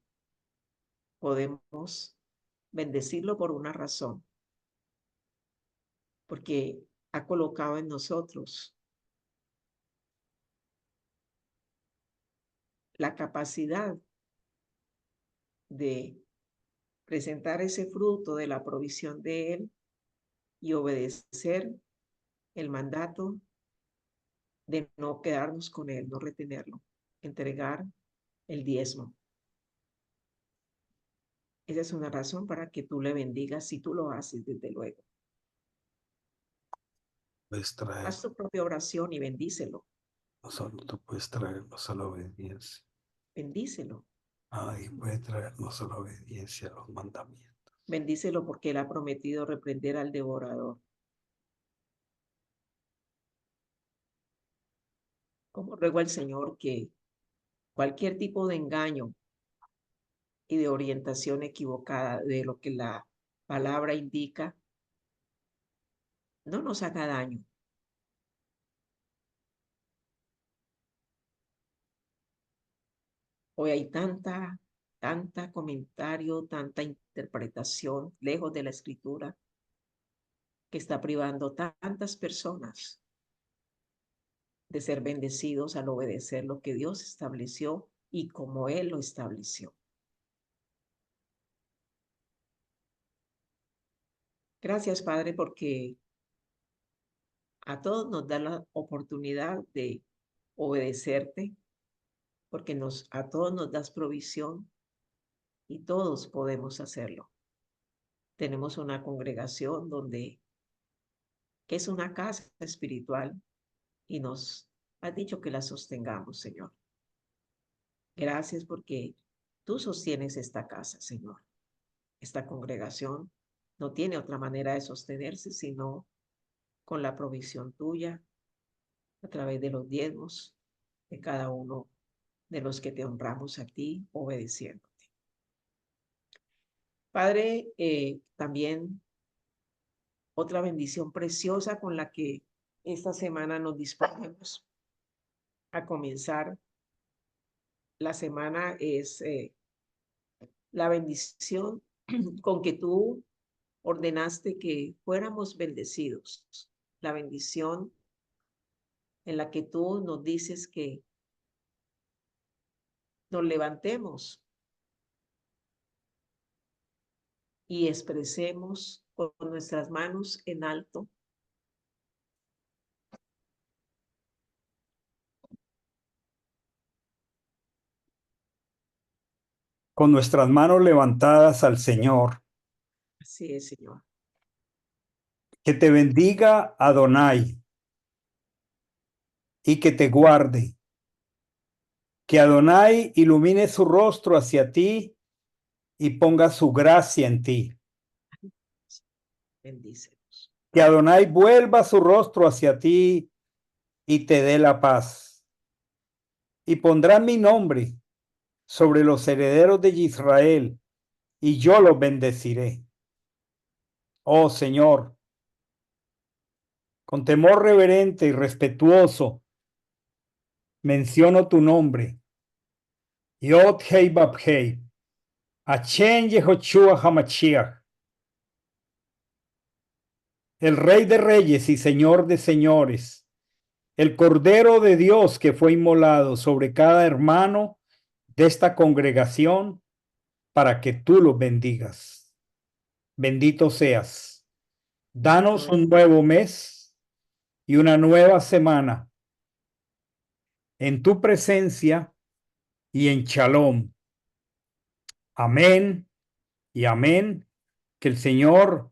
B: podemos bendecirlo por una razón. Porque ha colocado en nosotros la capacidad de presentar ese fruto de la provisión de Él y obedecer el mandato de no quedarnos con Él, no retenerlo, entregar el diezmo. Esa es una razón para que tú le bendigas si tú lo haces, desde luego.
A: Puedes traer,
B: Haz tu propia oración y bendícelo.
A: no solo tú puedes traer, no solo obediencia.
B: Bendícelo.
A: Ay, puede traer no solo obediencia a los mandamientos.
B: Bendícelo porque Él ha prometido reprender al devorador. Como ruego al Señor que cualquier tipo de engaño y de orientación equivocada de lo que la palabra indica no nos haga daño. Hoy hay tanta comentario, tanta interpretación lejos de la escritura que está privando tantas personas de ser bendecidos al obedecer lo que Dios estableció y como Él lo estableció. Gracias, Padre, porque a todos nos da la oportunidad de obedecerte, porque a todos nos das provisión y todos podemos hacerlo. Tenemos una congregación que es una casa espiritual y nos has dicho que la sostengamos, Señor. Gracias porque tú sostienes esta casa, Señor. Esta congregación no tiene otra manera de sostenerse sino con la provisión tuya a través de los diezmos de cada uno de los que te honramos a ti obedeciéndote. Padre, también otra bendición preciosa con la que esta semana nos disponemos a comenzar la semana es la bendición con que tú ordenaste que fuéramos bendecidos, la bendición en la que tú nos dices que nos levantemos y expresemos con nuestras manos en alto
A: con nuestras manos levantadas al Señor.
B: así es, Señor.
A: Que te bendiga Adonai y que te guarde. Que Adonai ilumine su rostro hacia ti y ponga su gracia en ti.
B: Bendícenos.
A: Que Adonai vuelva su rostro hacia ti y te dé la paz. Y pondrá mi nombre sobre los herederos de Israel, y yo los bendeciré. Oh Señor, con temor reverente y respetuoso, menciono tu nombre. Yod Hei Bab Hei, Hashem Yehoshua HaMashiach, el Rey de Reyes y Señor de Señores, el Cordero de Dios que fue inmolado sobre cada hermano de esta congregación para que tú los bendigas. Bendito seas. Danos un nuevo mes y una nueva semana en tu presencia y en Shalom. Amén y amén. Que el Señor